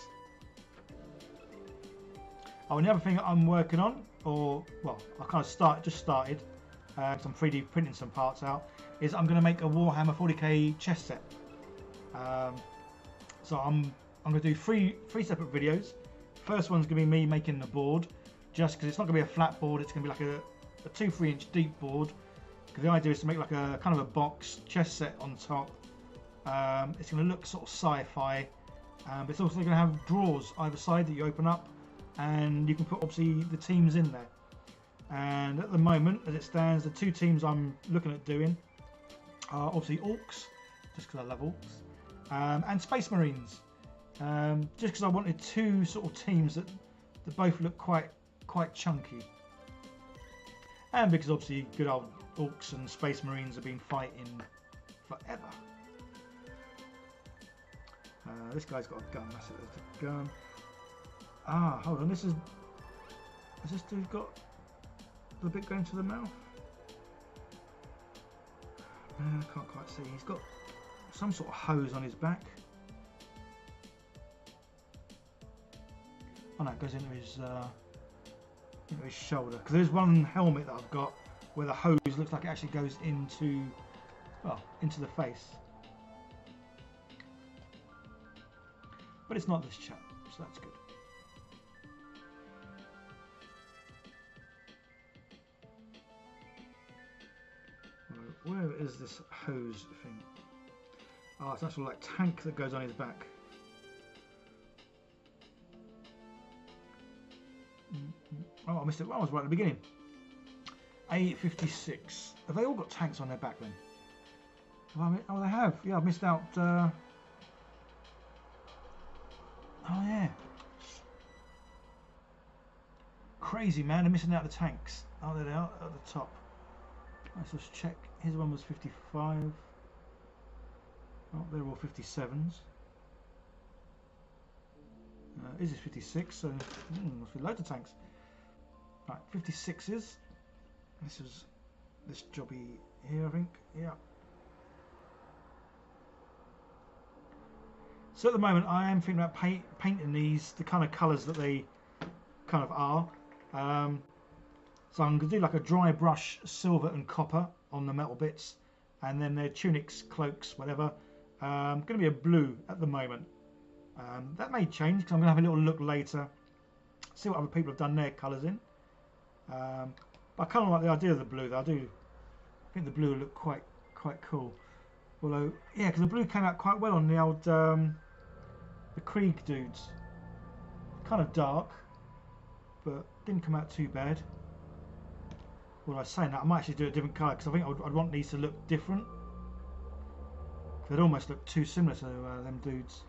Oh, another thing I'm working on, or well, I kind of just started, because I'm 3D printing some parts out, is I'm going to make a Warhammer 40k chess set. So I'm going to do three separate videos. First one's going to be me making the board, just because it's not going to be a flat board. It's going to be like a 2-3 inch deep board. Because the idea is to make like a kind of a box chess set on top. It's going to look sort of sci-fi, but it's also going to have drawers either side that you open up, and you can put obviously the teams in there. And at the moment, as it stands, the 2 teams I'm looking at doing are obviously Orcs, just because I love Orcs, and Space Marines, just because I wanted 2 sort of teams that both look quite chunky, and because obviously good old Orcs and Space Marines have been fighting forever. This guy's got a gun. That's it. There's the gun. Ah, hold on. Has this dude got the bit going to the mouth? I can't quite see. He's got some sort of hose on his back. Oh no, it goes into his shoulder. Because there's one helmet that I've got where the hose looks like it actually goes into the face. But it's not this chap, so that's good. Where is this hose thing? Oh, it's actually like tank that goes on his back. Oh, I missed it. Well, I was right at the beginning. A56. Have they all got tanks on their back then? Oh, they have. Yeah, I've missed out. Oh yeah. Crazy, man. They're missing out the tanks. Oh, there they are at the top. Let's just check. His one was 55. Oh, they're all 57s. Is this 56? So must be loads of tanks. Right, 56s. This is this jobby here, I think. Yeah. So at the moment, I am thinking about painting these the kind of colours that they kind of are. So I'm going to do like a dry brush silver and copper on the metal bits, and then their tunics, cloaks, whatever. Going to be a blue at the moment. That may change because I'm going to have a little look later, see what other people have done their colours in. But I kind of like the idea of the blue though. I think the blue will look quite cool. Although, yeah, because the blue came out quite well on the old the Krieg dudes. Kind of dark, but didn't come out too bad. Well, I was saying that I might actually do a different colour because I think I'd want these to look different. They'd almost look too similar to them dudes.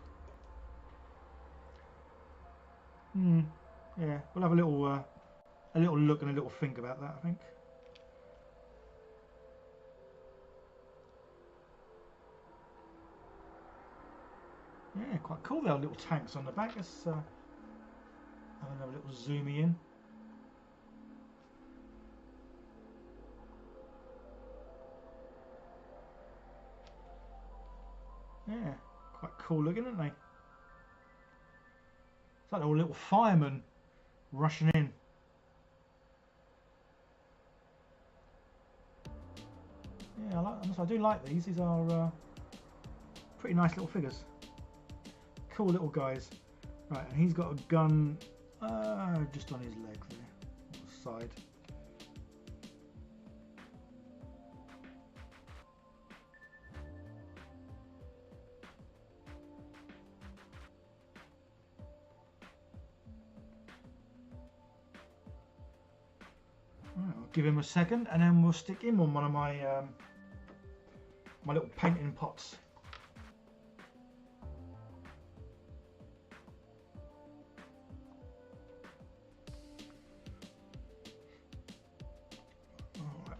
Yeah, we'll have a little look and a little think about that, I think. Yeah, quite cool. There are little tanks on the back. Let's have another little zoomy in. Yeah, quite cool looking, aren't they? It's like all little firemen rushing in. Yeah, I do like these. These are pretty nice little figures. Cool little guys. Right, and he's got a gun just on his leg there, on the side. Right, I'll give him a second, and then we'll stick him on one of my my little painting pots.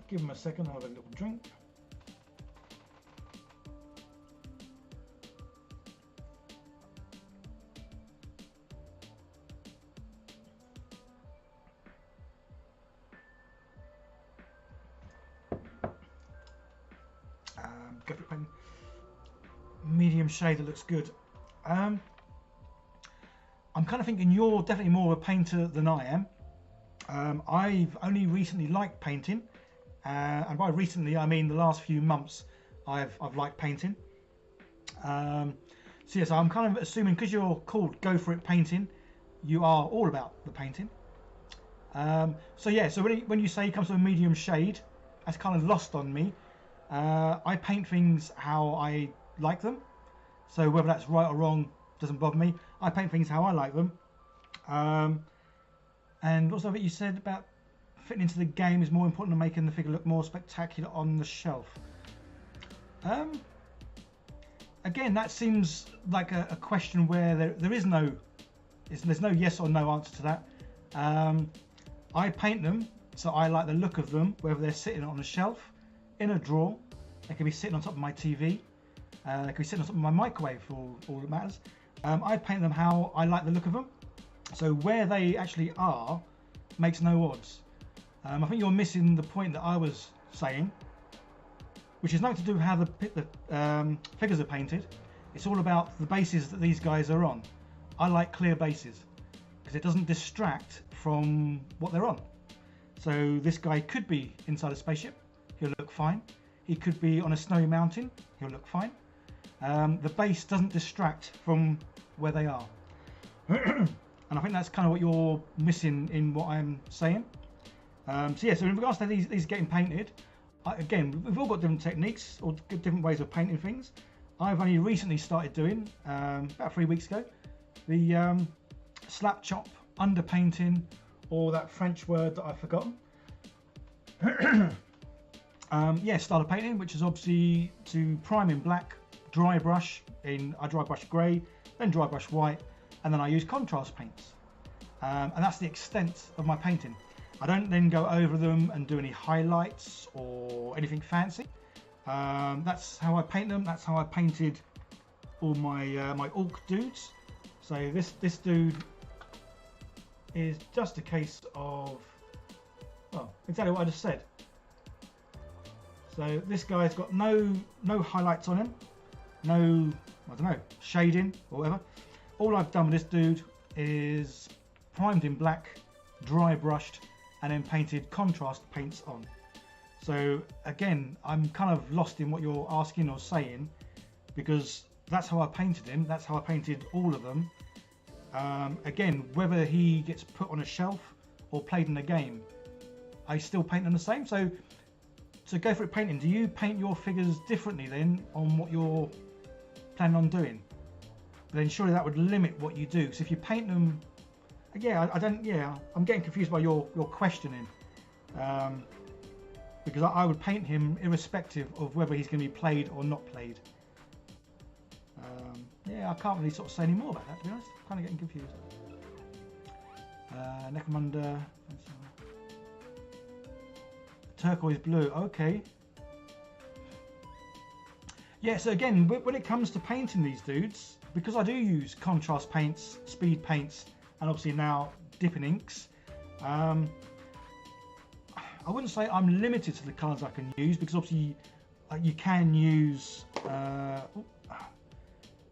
Give him a second, I'll have a little drink. Go for pen. Medium shade that looks good. I'm kind of thinking you're definitely more of a painter than I am. I've only recently liked painting. And by recently I mean the last few months I've liked painting. So yes, I'm kind of assuming because you're called Go For It Painting, you are all about the painting. So yeah, so when you say it comes to a medium shade, that's kind of lost on me. I paint things how I like them. So whether that's right or wrong doesn't bother me. I paint things how I like them. And also what you said about fitting into the game is more important than making the figure look more spectacular on the shelf. Again, that seems like a question where there's no yes or no answer to that. I paint them so I like the look of them, whether they're sitting on a shelf, in a drawer, they could be sitting on top of my TV, they could be sitting on top of my microwave for all that matters. I paint them how I like the look of them, so where they actually are makes no odds. I think you're missing the point that I was saying, which is nothing to do with how the figures are painted. It's all about the bases that these guys are on. I like clear bases because it doesn't distract from what they're on. So this guy could be inside a spaceship, he'll look fine. He could be on a snowy mountain, he'll look fine. The base doesn't distract from where they are. And I think that's kind of what you're missing in what I'm saying. So yeah, so in regards to these getting painted, again, we've all got different techniques or different ways of painting things. I've only recently started doing, about 3 weeks ago, the slap chop, underpainting, or that French word that I've forgotten. Yeah, style of painting, which is obviously to prime in black, dry brush I dry brush grey, then dry brush white, and then I use contrast paints. And that's the extent of my painting. I don't then go over them and do any highlights or anything fancy. That's how I paint them. That's how I painted all my my orc dudes. So this dude is just a case of, well, exactly what I just said. So this guy's got no highlights on him, no, I don't know, shading or whatever. All I've done with this dude is primed in black, dry brushed, and then painted contrast paints on. So again, I'm kind of lost in what you're asking or saying, because that's how I painted him, that's how I painted all of them. Again, whether he gets put on a shelf or played in a game, I still paint them the same. So Go For It Painting, do you paint your figures differently then on what you're planning on doing? But then surely that would limit what you do. So if you paint them, yeah, I'm getting confused by your questioning. Because I would paint him irrespective of whether he's going to be played or not played. yeah, I can't really sort of say any more about that, to be honest. I'm kind of getting confused. Necromunda. Turquoise blue, okay. Yeah, so again, when it comes to painting these dudes, because I do use contrast paints, speed paints, and obviously now dipping inks, I wouldn't say I'm limited to the colours I can use, because obviously you can use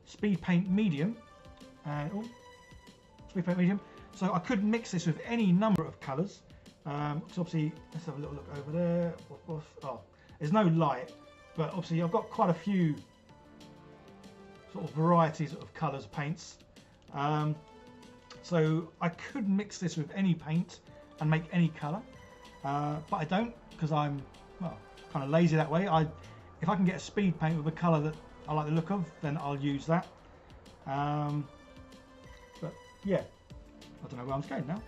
speed paint medium, speed paint medium. So I could mix this with any number of colours. So obviously, let's have a little look over there. Oh, there's no light, but obviously I've got quite a few sort of varieties of colours, paints. So I could mix this with any paint and make any colour, but I don't, because I'm, well, kind of lazy that way. If I can get a speed paint with a colour that I like the look of, then I'll use that. But yeah, I don't know where I'm going now.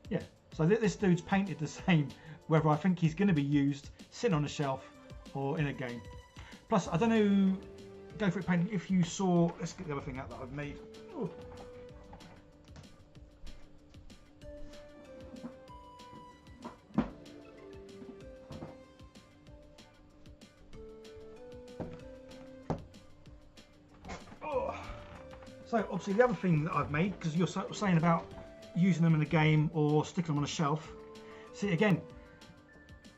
Yeah, so this dude's painted the same, whether I think he's going to be used sitting on a shelf or in a game. Plus, I don't know, Go For It painting, if you saw, let's get the other thing out that I've made. Ooh. So obviously the other thing that I've made, because you're saying about using them in a game or sticking them on a shelf. See, again,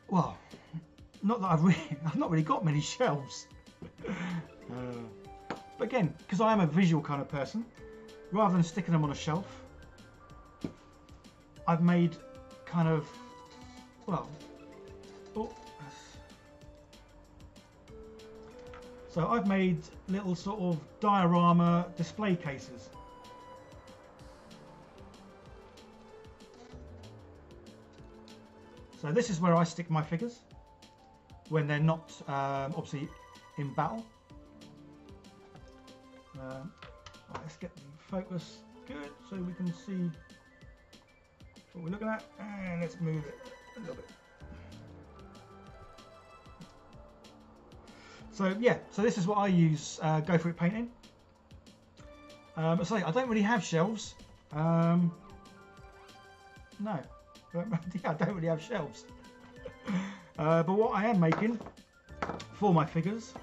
well, not that I've not really got many shelves. But again, because I am a visual kind of person, rather than sticking them on a shelf, I've made kind of, well, so I've made little sort of diorama display cases. So this is where I stick my figures when they're not obviously in battle. Right, let's get the focus good so we can see what we're looking at, and let's move it a little bit. So yeah, so this is what I use Go For It painting. I say I don't really have shelves. No, but, yeah, I don't really have shelves. But what I am making for my figures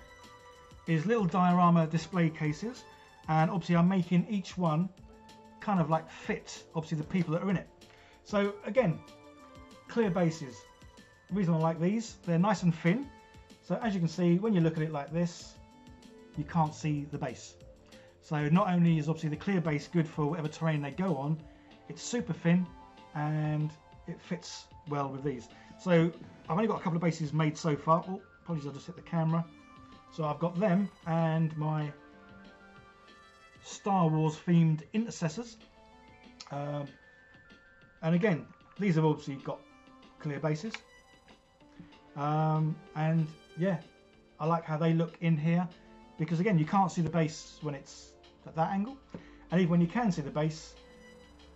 is little diorama display cases, and obviously I'm making each one kind of like fit obviously the people that are in it. So again, clear bases. The reason I like these, they're nice and thin. So as you can see, when you look at it like this, you can't see the base. So not only is obviously the clear base good for whatever terrain they go on, it's super thin and it fits well with these. So I've only got a couple of bases made so far. Oh, apologies, I just hit the camera. So I've got them and my Star Wars themed intercessors. And again, these have obviously got clear bases. And yeah, I like how they look in here, because again, you can't see the base when it's at that angle, and even when you can see the base,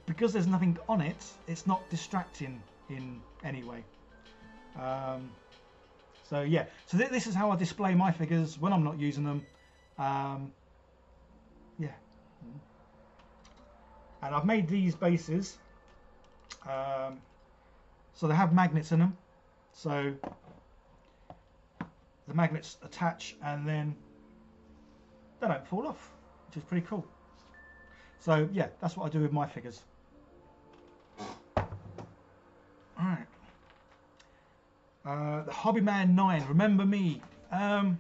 because there's nothing on it, it's not distracting in any way. So yeah, so this is how I display my figures when I'm not using them. Yeah, and I've made these bases so they have magnets in them, so the magnets attach and then they don't fall off, which is pretty cool. So yeah, that's what I do with my figures. Alright. The Hobbyman 9, remember me. Am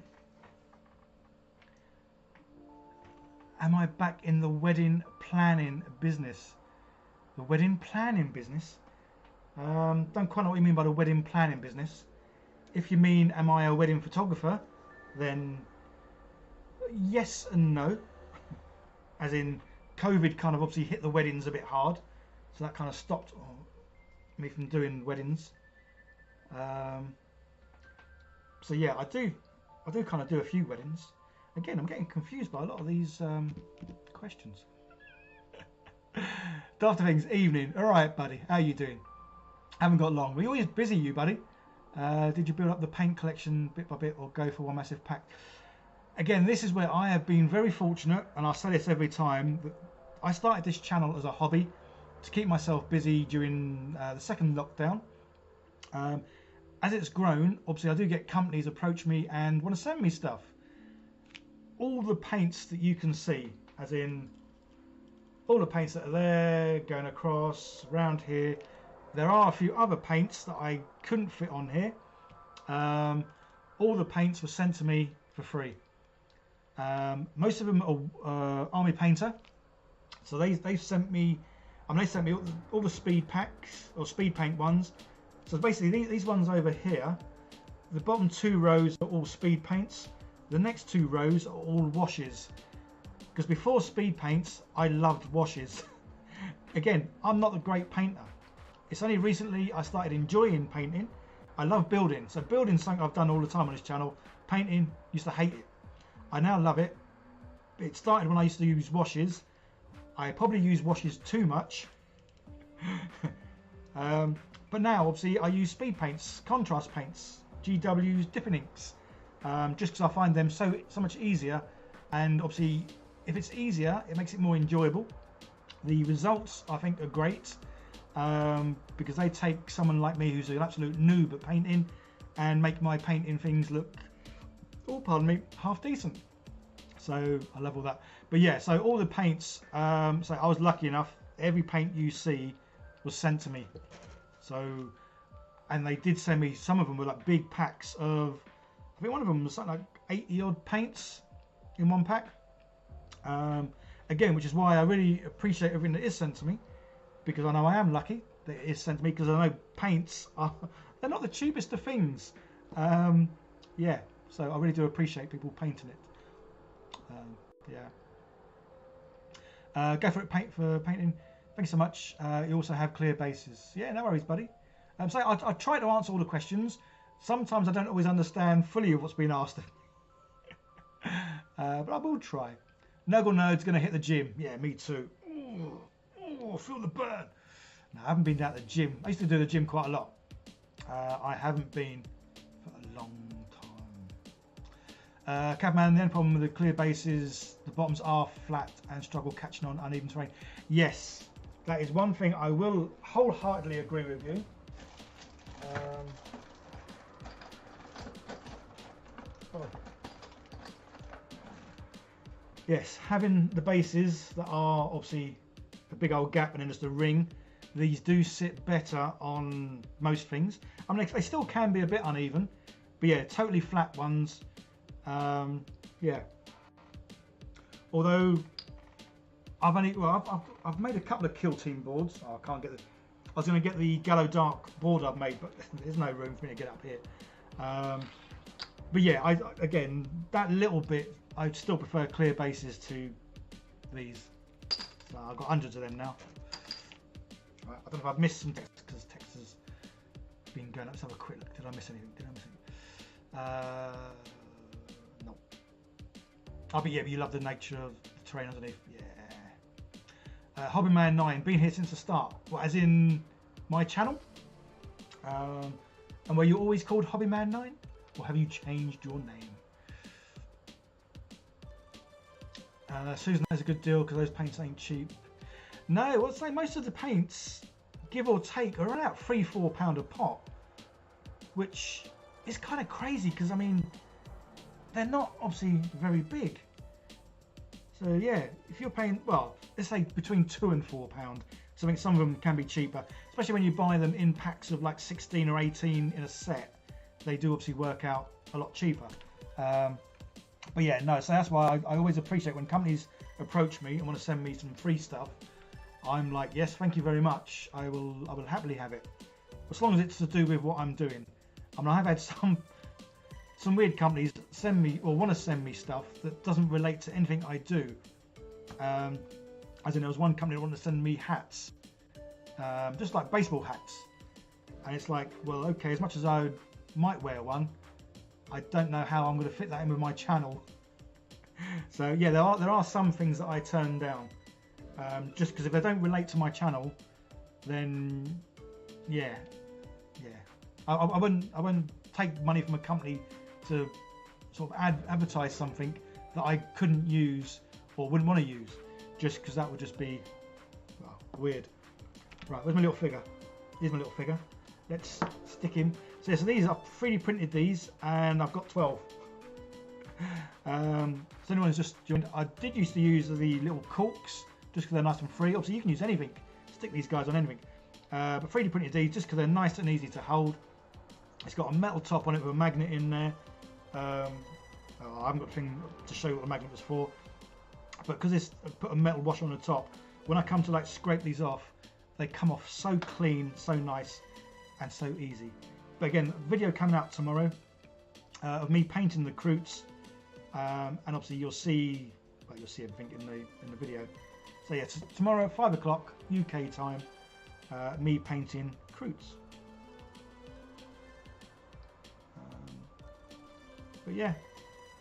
I back in the wedding planning business? The wedding planning business? Don't quite know what you mean by the wedding planning business. If you mean, am I a wedding photographer, then yes and no. As in, COVID kind of obviously hit the weddings a bit hard, so that kind of stopped me from doing weddings. So yeah, I do kind of do a few weddings. Again, I'm getting confused by a lot of these questions. After things, evening. All right, buddy, how you doing? Haven't got long. We're always busy, you buddy. Did you build up the paint collection bit by bit or go for one massive pack? again, this is where I have been very fortunate, and I say this every time, that I started this channel as a hobby to keep myself busy during the second lockdown. As it's grown, obviously I do get companies approach me and want to send me stuff. All the paints that you can see, as in all the paints that are there, going across, around here. There are a few other paints that I couldn't fit on here. All the paints were sent to me for free. Most of them are Army Painter. So they've sent me, they sent me all the speed packs, or speed paint ones. So basically these ones over here, the bottom 2 rows are all speed paints. The next 2 rows are all washes. Because before speed paints, I loved washes. Again, I'm not a great painter. It's only recently I started enjoying painting. I love building. So building's something I've done all the time on this channel. Painting, used to hate it. I now love it. It started when I used to use washes. I probably use washes too much. But now, obviously, I use speed paints, contrast paints, GWs, dipping inks, just because I find them so much easier. And obviously, if it's easier, it makes it more enjoyable. The results, I think, are great, because they take someone like me who's an absolute noob at painting and make my painting things look, oh, pardon me, half decent. So I love all that. But yeah, so all the paints, so I was lucky enough, every paint you see was sent to me. So, and they did send me, some of them were like big packs of, I think one of them was something like 80 odd paints in one pack. Again, which is why I really appreciate everything that is sent to me, because I know I am lucky that it is sent to me, because I know paints are, they're not the cheapest of things. Yeah, so I really do appreciate people painting it. Yeah. Go for it, painting. Thank you so much. You also have clear bases. Yeah, no worries, buddy. So I try to answer all the questions. Sometimes I don't always understand fully of what's being asked. But I will try. Nuggle Nerd's going to hit the gym. Yeah, me too. Ooh, feel the burn. No, I haven't been down to the gym. I used to do the gym quite a lot. I haven't been for a long time. Cabman, the only problem with the clear bases, the bottoms are flat and struggle catching on uneven terrain. Yes, that is one thing I will wholeheartedly agree with you. Yes, having the bases that are obviously a big old gap and then just a ring, these do sit better on most things. I mean, they still can be a bit uneven, but yeah, totally flat ones. Yeah. Although I've made a couple of kill team boards. Oh, I can't get the. I was going to get the Gallowdark board I've made, but there's no room for me to get up here. But yeah, again, that little bit, I'd still prefer clear bases to these. So I've got hundreds of them now. Right, I don't know if I've missed some text, because text has been going up. Let's have a quick look. Did I miss anything? No. Oh, but yeah, but you love the nature of the terrain underneath. Yeah. Hobbyman 9, been here since the start. What, as in my channel? And were you always called Hobbyman 9? Or have you changed your name? Susan, that's a good deal because those paints ain't cheap. No, I'd say most of the paints, give or take, are around £3–4 a pop, which is kind of crazy because I mean, they're not obviously very big. So yeah, if you're paying, well, let's say between £2 and £4. So I think some of them can be cheaper, especially when you buy them in packs of like 16 or 18 in a set. They do obviously work out a lot cheaper. But yeah, no, so that's why I always appreciate when companies approach me and want to send me some free stuff. I'm like, yes, thank you very much. I will happily have it, as long as it's to do with what I'm doing. I mean, I have had some weird companies send me or want to send me stuff that doesn't relate to anything I do. As in, there was one company that wanted to send me hats, just like baseball hats, and it's like, well, okay, as much as I might wear one, I don't know how I'm going to fit that in with my channel. So yeah, there are some things that I turn down, just because if they don't relate to my channel, then yeah, I wouldn't take money from a company to sort of advertise something that I couldn't use or wouldn't want to use, just because that would just be weird. Right, where's my little figure? Here's my little figure. Let's stick him. So, yeah, so these, I've 3D printed these, and I've got 12. So anyone who's just joined, I did used to use the little corks, just because they're nice and free. Obviously, you can use anything, stick these guys on anything. But 3D printed these just because they're nice and easy to hold. It's got a metal top on it with a magnet in there. I haven't got a thing to show you what the magnet was for, but because it's put a metal washer on the top, when I come to like scrape these off, they come off so clean, so nice, and so easy. But again, video coming out tomorrow of me painting the Kroots, and obviously you'll see everything in the video. So yeah, tomorrow at 5 o'clock UK time, me painting Kroots. But yeah,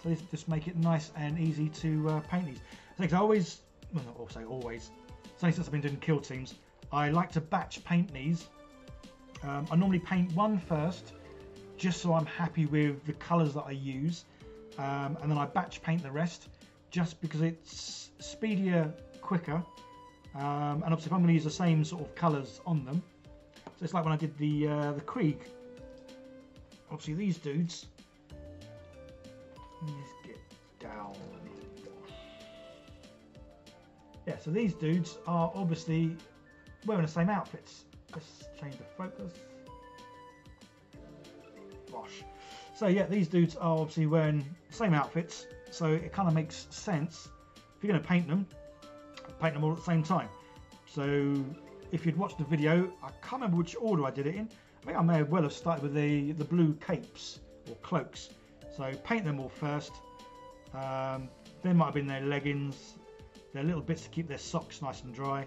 so this just make it nice and easy to paint these. So I always, well, not also always, since I've been doing kill teams, I like to batch paint these. I normally paint one first, just so I'm happy with the colours that I use, and then I batch paint the rest, just because it's speedier, quicker, and obviously if I'm going to use the same sort of colours on them. So it's like when I did the Krieg. Obviously these dudes. Let's get down. Yeah, so these dudes are obviously wearing the same outfits. Let's change the focus. Gosh. So yeah, these dudes are obviously wearing the same outfits, so it kind of makes sense. If you're going to paint them all at the same time. So if you'd watched the video, I can't remember which order I did it in. I think I may well have started with the blue capes or cloaks. So paint them all first. There might have been their leggings, their little bits to keep their socks nice and dry.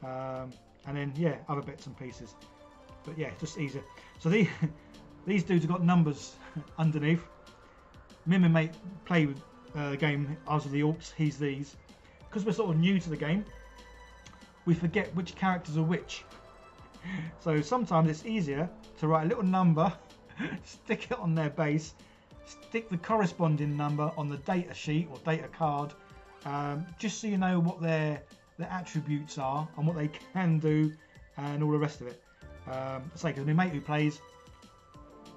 And then yeah, other bits and pieces. But yeah, just easier. So these dudes have got numbers underneath. Me and my mate play with the game. I was with the orcs, he's these. Because we're sort of new to the game, we forget which characters are which. So sometimes it's easier to write a little number, stick it on their base, stick the corresponding number on the data sheet or data card, just so you know what their attributes are and what they can do and all the rest of it. Say, because my mate who plays,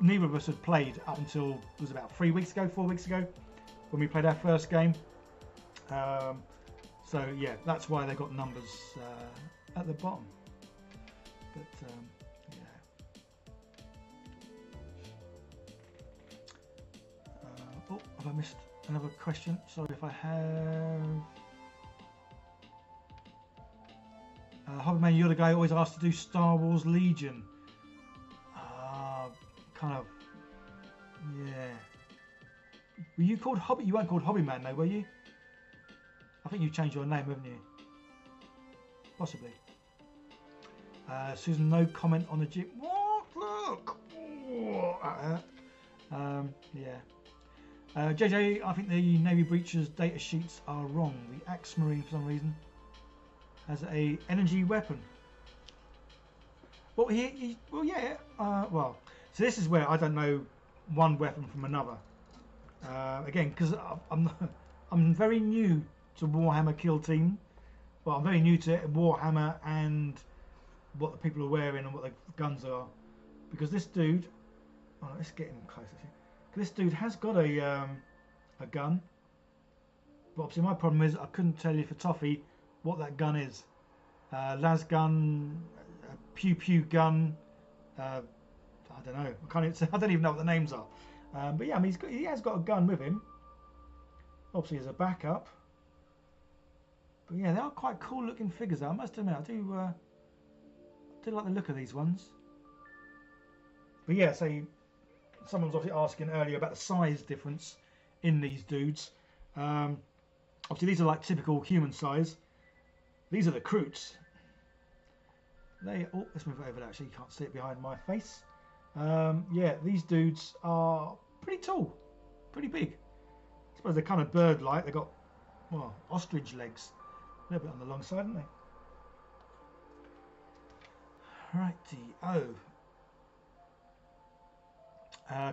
neither of us had played up until it was about 4 weeks ago when we played our first game. So yeah, that's why they got numbers at the bottom. But yeah. Oh, have I missed another question? Sorry if I have. Hobbyman, you're the guy who always asked to do Star Wars Legion. Kind of. Yeah. Were you called Hobby? You weren't called Hobbyman though, were you? I think you changed your name, haven't you? Possibly. Susan, no comment on the Jeep. What? Look! Yeah. JJ, I think the Navy Breacher's data sheets are wrong. The Axe Marine, for some reason, has a energy weapon. Well, well, yeah. Well, so this is where I don't know one weapon from another. Again, because I'm very new to Warhammer Kill Team. Well, I'm very new to Warhammer and what the people are wearing and what the guns are. Because this dude, oh, let's get him closer. This dude has got a gun, but obviously my problem is I couldn't tell you for toffee what that gun is. Las gun, pew pew gun. I don't know. I don't even know what the names are. But yeah, I mean, he has got a gun with him. Obviously, as a backup. But yeah, they are quite cool looking figures. I must admit, I do like the look of these ones. But yeah, so someone's obviously asking earlier about the size difference in these dudes. Obviously, these are like typical human size. These are the Kroots. Oh, let's move it over there. Actually, you can't see it behind my face. Yeah, these dudes are pretty tall, pretty big. I suppose they're kind of bird-like. They've got, well, ostrich legs. A little bit on the long side, haven't they? Righty-o.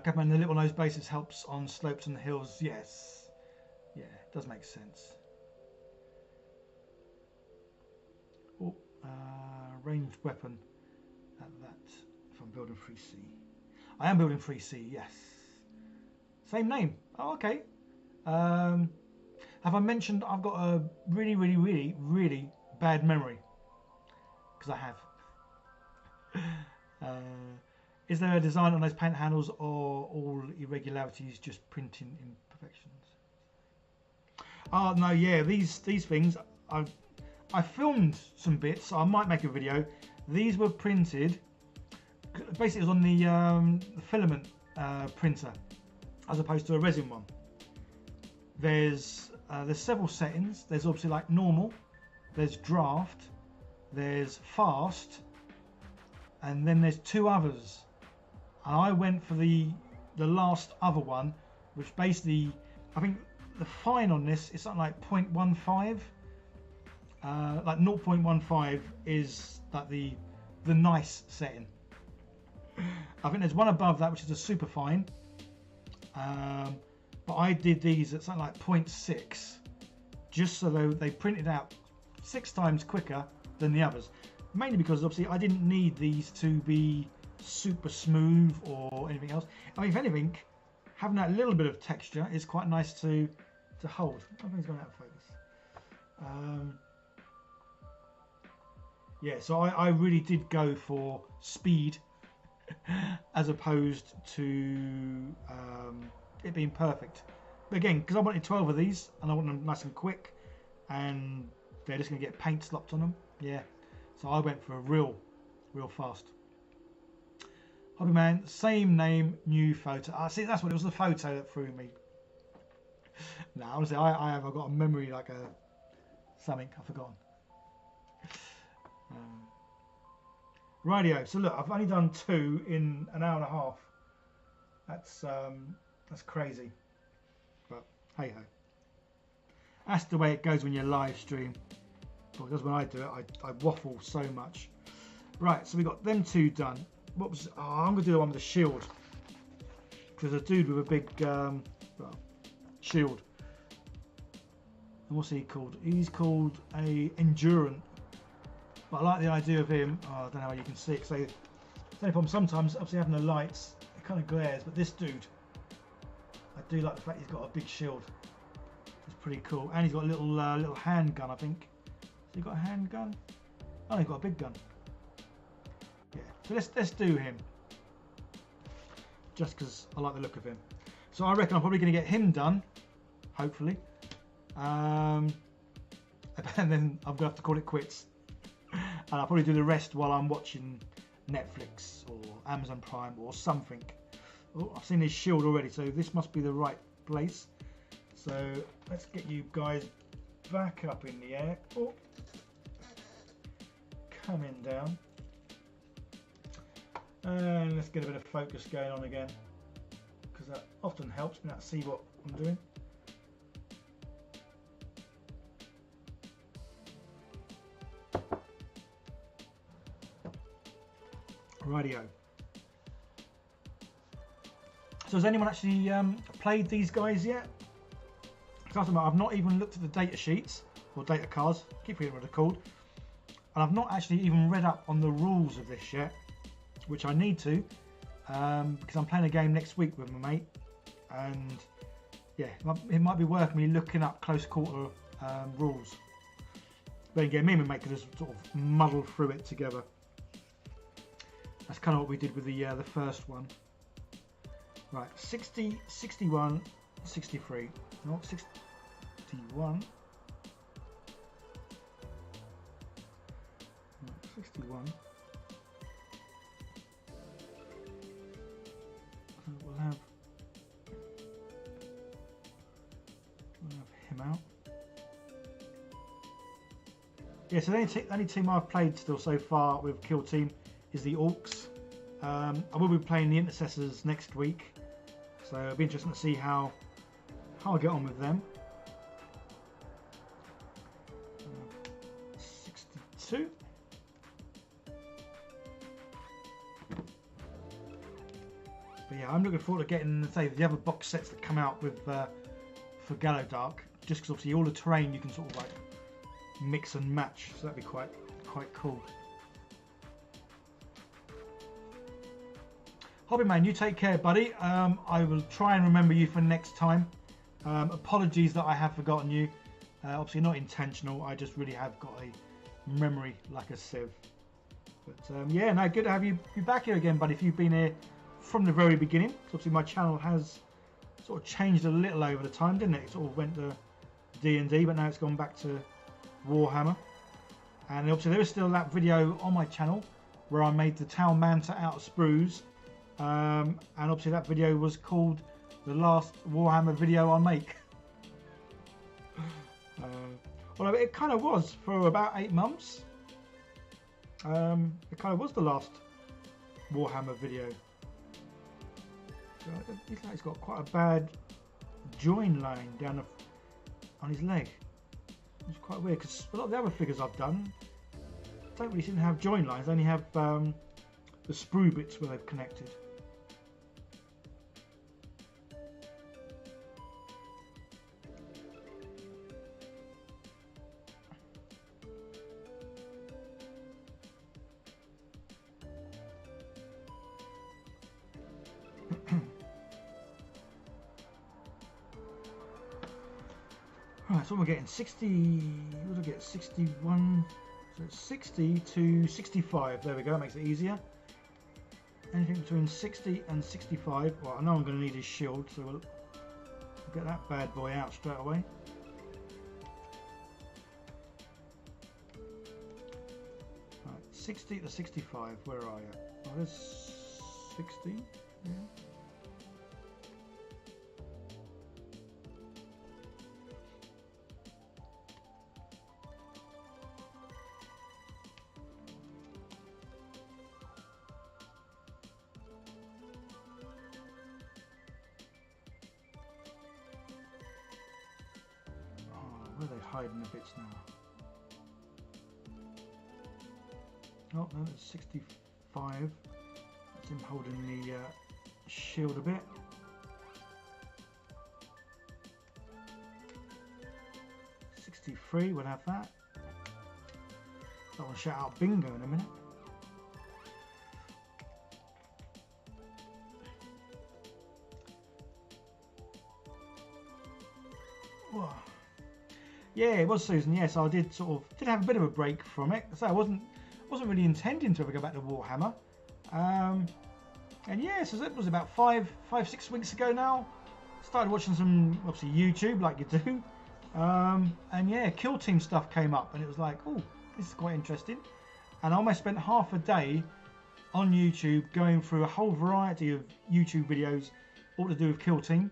Captain, the little nose bases helps on slopes and hills. Yes. does make sense. Oh, ranged weapon at that. If I'm building 3C, I am building 3C. Yes, same name. Oh, okay. Have I mentioned I've got a really bad memory? Because I have. Is there a design on those paint handles, or all irregularities just printing imperfections? Oh no, yeah, these things. I filmed some bits. So I might make a video. These were printed. Basically, it was on the filament printer, as opposed to a resin one. There's several settings. There's obviously like normal. There's draft. There's fast. And then there's two others. And I went for the last other one, which basically, I think the fine on this is something like 0.15. Like 0.15 is like the nice setting. I think there's one above that which is a super fine. But I did these at something like 0.6, just so they printed out 6 times quicker than the others. Mainly because obviously I didn't need these to be super smooth or anything else. I mean, if anything, having that little bit of texture is quite nice to hold. I think it's going out of focus. Yeah, so I really did go for speed as opposed to it being perfect. But again, because I wanted 12 of these and I want them nice and quick, and they're just going to get paint slopped on them. Yeah, so I went for a real fast. Hobby Man, same name, new photo. See, that's what it was, the photo that threw me. No, honestly, I've got a memory like something I've forgotten. Radio. So look, I've only done 2 in an hour and a half. That's crazy. But hey ho. That's the way it goes when you live stream. Because when I do it, I waffle so much. Right, so we got them 2 done. What was? Oh, I'm gonna do the one with the shield. Because a dude with a big shield. And what's he called? He's called a Endurant. But I like the idea of him. Oh, I don't know how you can see it. So the only problem sometimes, obviously having the lights, it kind of glares. But this dude, I do like the fact he's got a big shield. It's pretty cool. And he's got a little handgun, I think. Has he got a handgun? Oh, he's got a big gun. Yeah. So let's do him. Just because I like the look of him. So I reckon I'm probably going to get him done. Hopefully. And then I'm going to have to call it quits. And I'll probably do the rest while I'm watching Netflix or Amazon Prime or something. Oh, I've seen his shield already, so this must be the right place. So let's get you guys back up in the air. Oh, coming down. And let's get a bit of focus going on again, because that often helps me to see what I'm doing. Radio. So has anyone actually played these guys yet? Because I've not even looked at the data sheets or data cards, keep forgetting what they're called, and I've not actually even read up on the rules of this yet, which I need to, because I'm playing a game next week with my mate, and yeah, it might be worth me looking up close quarter rules. But again, me and my mate could just sort of muddle through it together. That's kind of what we did with the first one. Right, 60, 61, 63. Not 61. Right, 61. So we'll have him out. Yeah, so the only team I've played still so far with Kill Team is the Orcs. I will be playing the Intercessors next week, so it'll be interesting to see how I get on with them. 62. But yeah, I'm looking forward to getting, say, the other box sets that come out with for Gallowdark. just because obviously all the terrain you can sort of like mix and match, so that'd be quite cool. Hobbyman, you take care, buddy. I will try and remember you for next time. Apologies that I have forgotten you. Obviously not intentional. I just really have got a memory like a sieve. But yeah, no, good to have you back here again, buddy. If you've been here from the very beginning, obviously my channel has sort of changed a little over the time, didn't it? It sort of went to D&D, but now it's gone back to Warhammer. And obviously there is still that video on my channel where I made the Town Manta out of sprues. And obviously that video was called the last Warhammer video I make. Well, it kind of was for about 8 months. It kind of was the last Warhammer video. So looks like he's got quite a bad join line down on his leg. It's quite weird because a lot of the other figures I've done don't really seem to have join lines. They only have the sprue bits where they've connected. Right, so we're getting 60, what did I get, 61, so it's 60 to 65, there we go, that makes it easier. Anything between 60 and 65, well I know I'm going to need his shield, so we'll get that bad boy out straight away. Right, 60 to 65, where are you? Oh, there's 60, yeah. Where are they hiding the bits now? Oh no, it's 65. That's him holding the shield a bit. '63, we'll have that. I want to shout out bingo in a minute. Whoa. Yeah, it was Susan. Yes, I did did have a bit of a break from it. So I wasn't really intending to ever go back to Warhammer. And yeah, so it was about 5-6 weeks ago now. Started watching some obviously YouTube like you do. And yeah, Kill Team stuff came up, and it was like, oh, this is quite interesting. And I almost spent half a day on YouTube going through a whole variety of YouTube videos, all to do with Kill Team,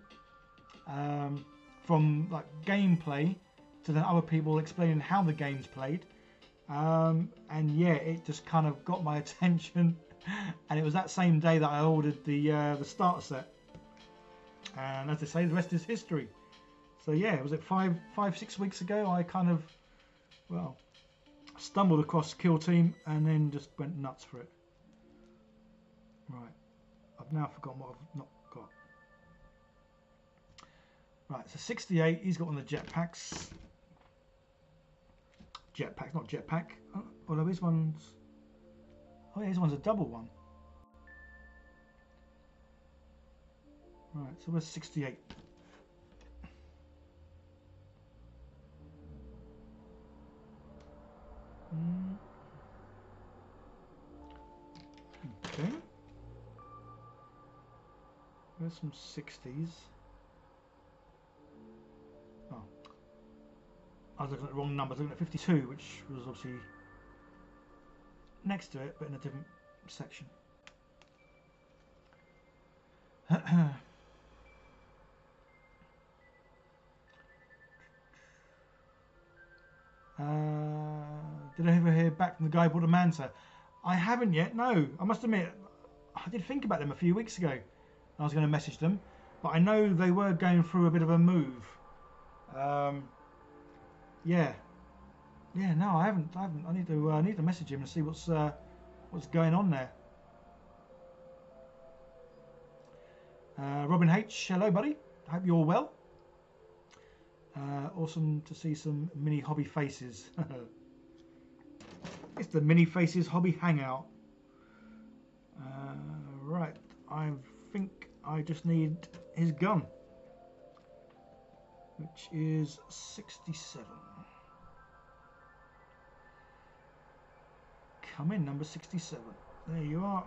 from like gameplay to then other people explaining how the game's played, and yeah, it just kind of got my attention. And it was that same day that I ordered the starter set, and as they say, the rest is history. So yeah, was it 5-6 weeks ago I kind of, well, stumbled across Kill Team and then just went nuts for it. Right, I've now forgotten what I've not got. Right, so 68, he's got one of the jetpacks. Jetpack, not jetpack. Oh, although his one's... Oh yeah, his one's a double one. Right, so where's 68? Okay. There's some 60s. Oh. I was looking at the wrong numbers, looking at 52, which was obviously next to it, but in a different section. Did I ever hear back from the guy who bought a Manta? I haven't yet, no. I must admit, I did think about them a few weeks ago. I was going to message them, but I know they were going through a bit of a move. Yeah, no, I haven't. I need to message him and see what's going on there. Robin H, hello, buddy. I hope you're well. Awesome to see some mini hobby faces. It's the mini faces hobby hangout. Right, I think I just need his gun, which is 67. Come in, number 67. There you are.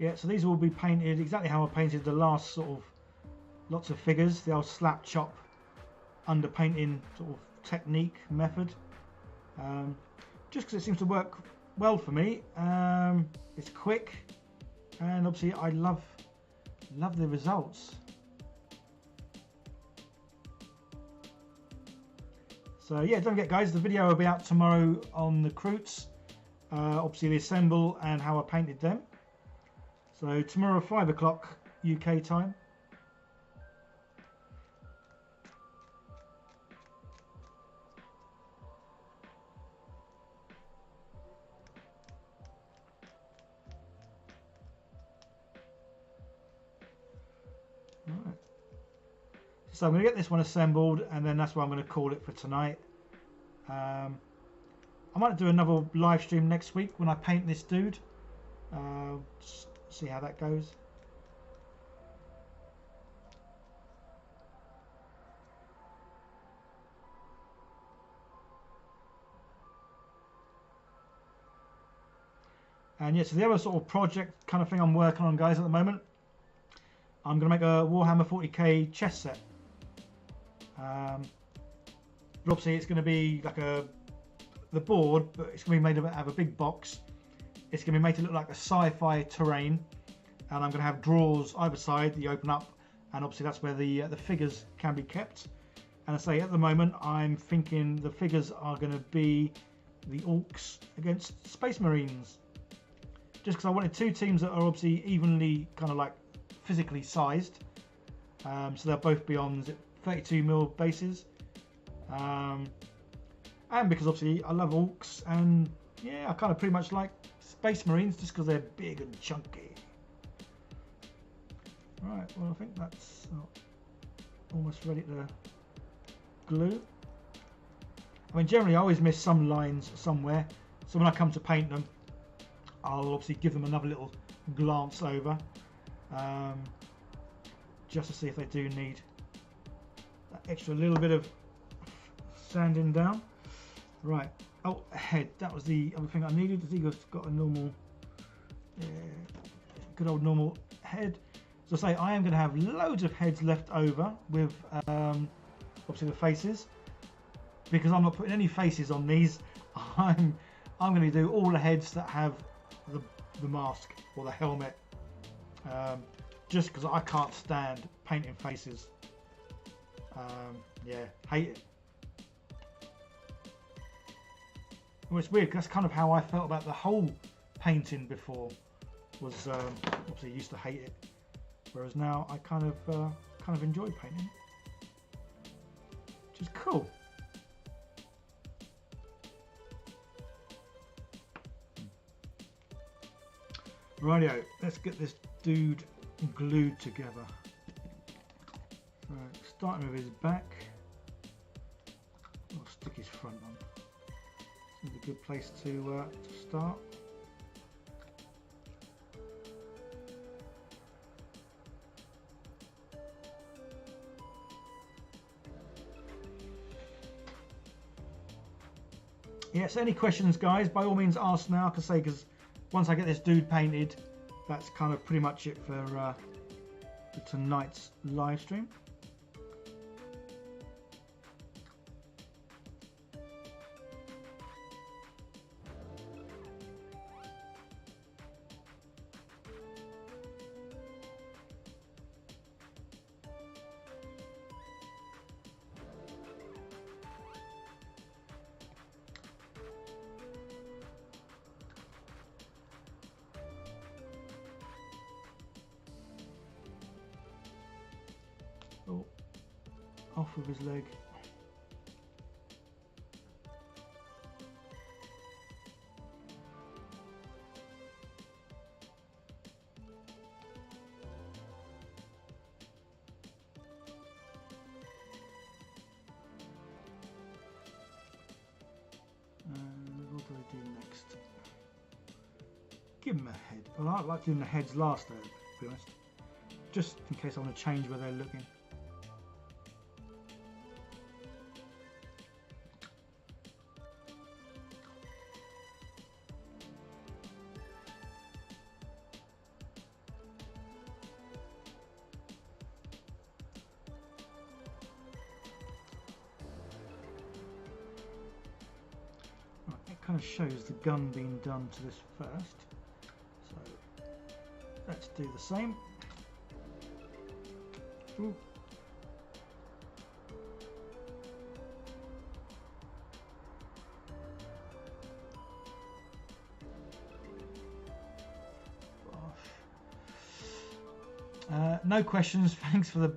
Yeah, so these will be painted exactly how I painted the last sort of lots of figures, the old slap chop underpainting sort of technique method. Just because it seems to work well for me. It's quick, and obviously I love the results. So yeah, don't forget guys, the video will be out tomorrow on the Kroots, obviously the assemble and how I painted them. So tomorrow 5 o'clock UK time. Right. So I'm going to get this one assembled, and then that's what I'm going to call it for tonight. I might do another live stream next week when I paint this dude. See how that goes. And yes, so the other sort of project kind of thing I'm working on, guys, at the moment, I'm going to make a Warhammer 40k chess set. But obviously it's going to be like the board, but it's going to be made of a big box. It's going to be made to look like a sci-fi terrain, and I'm going to have drawers either side that you open up, and obviously that's where the figures can be kept. And I say at the moment I'm thinking the figures are going to be the Orcs against Space Marines, just because I wanted two teams that are obviously evenly kind of like physically sized, so they'll both be on 32mm bases, and because obviously I love Orcs, and yeah, I kind of pretty much like Space Marines just because they're big and chunky. Right, well I think that's almost ready to glue. I mean generally I always miss some lines somewhere, so when I come to paint them I'll obviously give them another little glance over, just to see if they do need that extra little bit of sanding down. Right, oh, head, that was the other thing I needed. The Eagle's got a normal, good old normal head. So I say I am going to have loads of heads left over with obviously the faces, because I'm not putting any faces on these. I'm going to do all the heads that have the mask or the helmet, just because I can't stand painting faces. Yeah, hate it. Well, it's weird, that's kind of how I felt about the whole painting before, was obviously used to hate it, whereas now I kind of enjoy painting, which is cool. Rightio, let's get this dude glued together. So starting with his back, I'll stick his front on. This is a good place to start. Yes, any questions guys, by all means ask now, because once I get this dude painted, that's kind of pretty much it for tonight's live stream. Oh, off with his leg. What do I do next? Give him a head. Well, I like doing the heads last, though, to be honest. Just in case I want to change where they're looking. Kind of shows the gun being done to this first, so let's do the same. Ooh. No questions. Thanks for the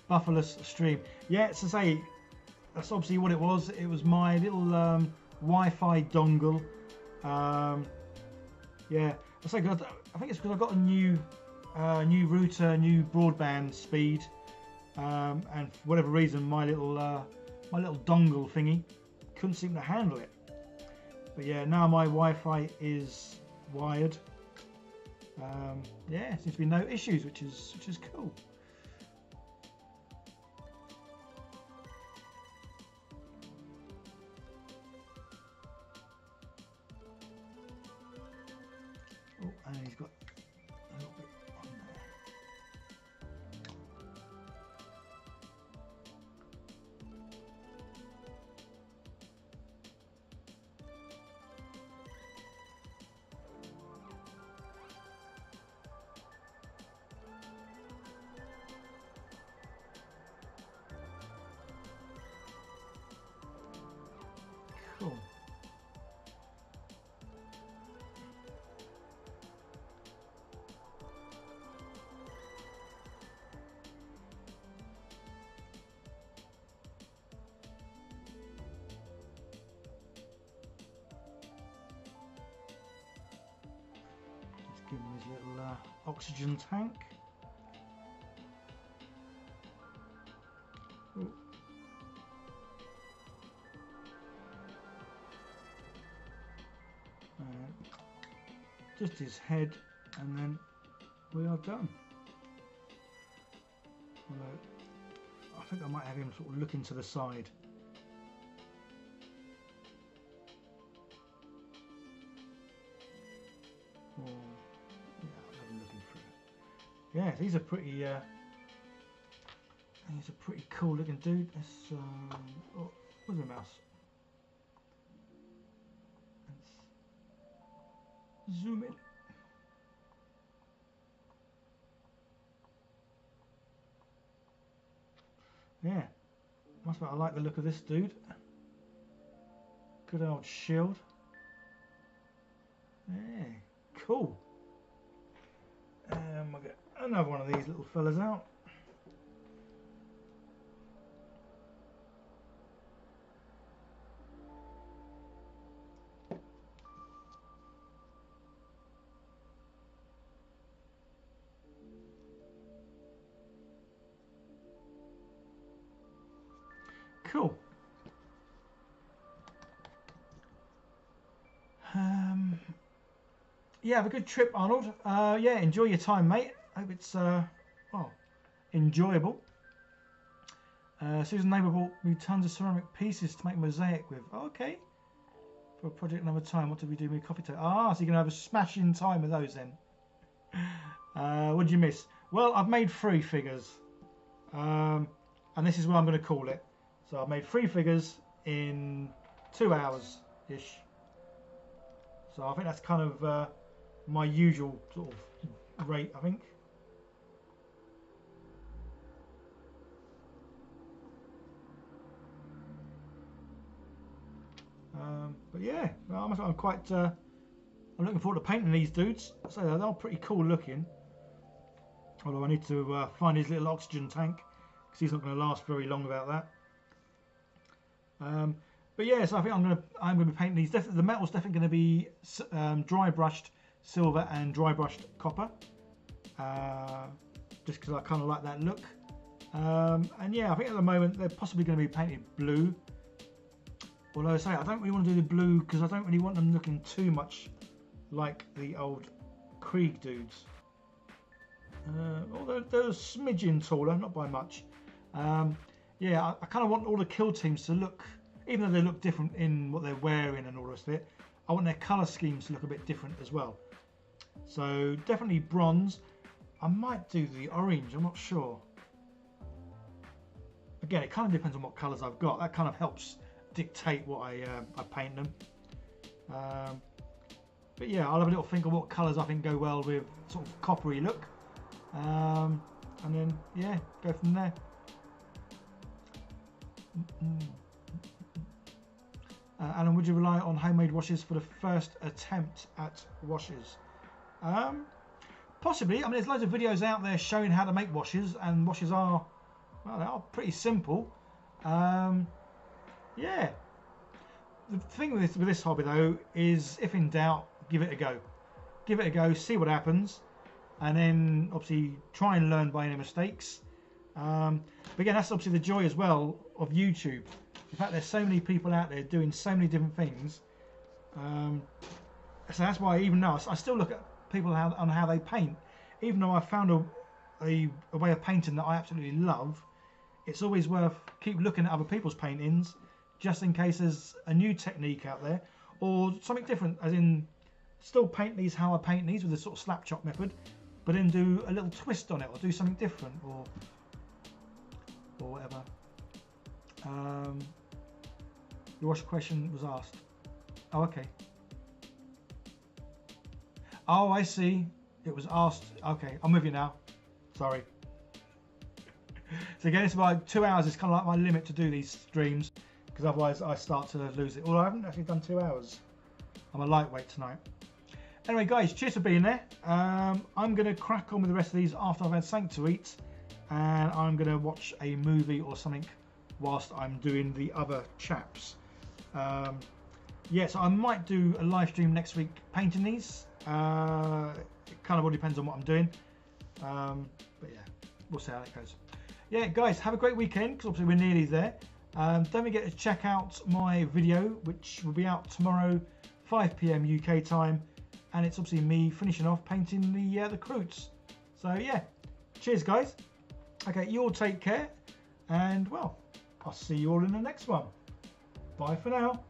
bufferless stream. Yeah, to say that's obviously what it was. It was my little Wi-Fi dongle. Yeah, I think it's because I got a new router, new broadband speed, and for whatever reason my little dongle thingy couldn't seem to handle it. But yeah, now my Wi-Fi is wired. Yeah, seems to be no issues, which is cool. Oh, and he's got a little bit on there. Cool. Let's give him his little oxygen tank. Ooh. Just his head, and then we are done. Although I think I might have him sort of looking to the side. Or, yeah, I'll have him looking through. Yeah, he's a pretty cool looking dude. Let's oh, where's the mouse? Zoom in. Yeah, must admit I like the look of this dude. Good old shield. Yeah, cool. We'll get another one of these little fellas out. Cool. Yeah, have a good trip, Arnold. Yeah, enjoy your time, mate. Hope it's well, enjoyable. Susan Neighbour bought me tons of ceramic pieces to make mosaic with. Oh, okay. For a project another time. What did we do with coffee table? Ah, so you're gonna have a smashing time with those then. What did you miss? Well, I've made 3 figures, and this is what I'm going to call it. So I've made 3 figures in 2 hours ish. So I think that's kind of my usual sort of rate, I think. But yeah, I'm quite. I'm looking forward to painting these dudes. So they're pretty cool looking. Although I need to find his little oxygen tank, because he's not going to last very long without that. But yeah, so I think I'm going to be painting these. The metal's definitely going to be dry brushed silver and dry brushed copper, just because I kind of like that look. And yeah, I think at the moment they're possibly going to be painted blue. Although I say I don't really want to do the blue because I don't really want them looking too much like the old Krieg dudes. Although they're a smidgen taller, not by much. Yeah, I kind of want all the kill teams to look, even though they look different in what they're wearing and all the rest of it, I want their colour schemes to look a bit different as well. So definitely bronze. I might do the orange, I'm not sure. Again, it kind of depends on what colours I've got. That kind of helps dictate what I paint them. But yeah, I'll have a little think of what colours I think go well with sort of coppery look. And then, yeah, go from there. Alan, would you rely on homemade washes for the first attempt at washes? Possibly. I mean, there's loads of videos out there showing how to make washes, and washes are, well, they are pretty simple. Yeah. The thing with this hobby though is, if in doubt, give it a go. Give it a go, see what happens, and then obviously try and learn by any mistakes. But again, that's obviously the joy as well of YouTube. In fact, there's so many people out there doing so many different things. So that's why even now I still look at people on how they paint. Even though I've found a way of painting that I absolutely love, it's always worth keep looking at other people's paintings, just in case there's a new technique out there or something different, as in still paint these how I paint these with the sort of slap chop method, but then do a little twist on it or do something different or whatever. The wash question was asked. Oh, okay. Oh, I see. It was asked. Okay, I'm with you now. Sorry. So again, it's about 2 hours. It's kind of like my limit to do these streams, because otherwise I start to lose it. Although I haven't actually done 2 hours. I'm a lightweight tonight. Anyway, guys, cheers for being there. I'm going to crack on with the rest of these after I've had something to eat, and I'm going to watch a movie or something whilst I'm doing the other chaps. Yeah, so I might do a live stream next week painting these. It kind of all depends on what I'm doing. But yeah, we'll see how that goes. Yeah, guys, have a great weekend, because obviously we're nearly there. Don't forget to check out my video, which will be out tomorrow, 5 PM UK time. And it's obviously me finishing off painting the Kroots. So yeah, cheers, guys. Okay, you all take care. And well, I'll see you all in the next one. Bye for now.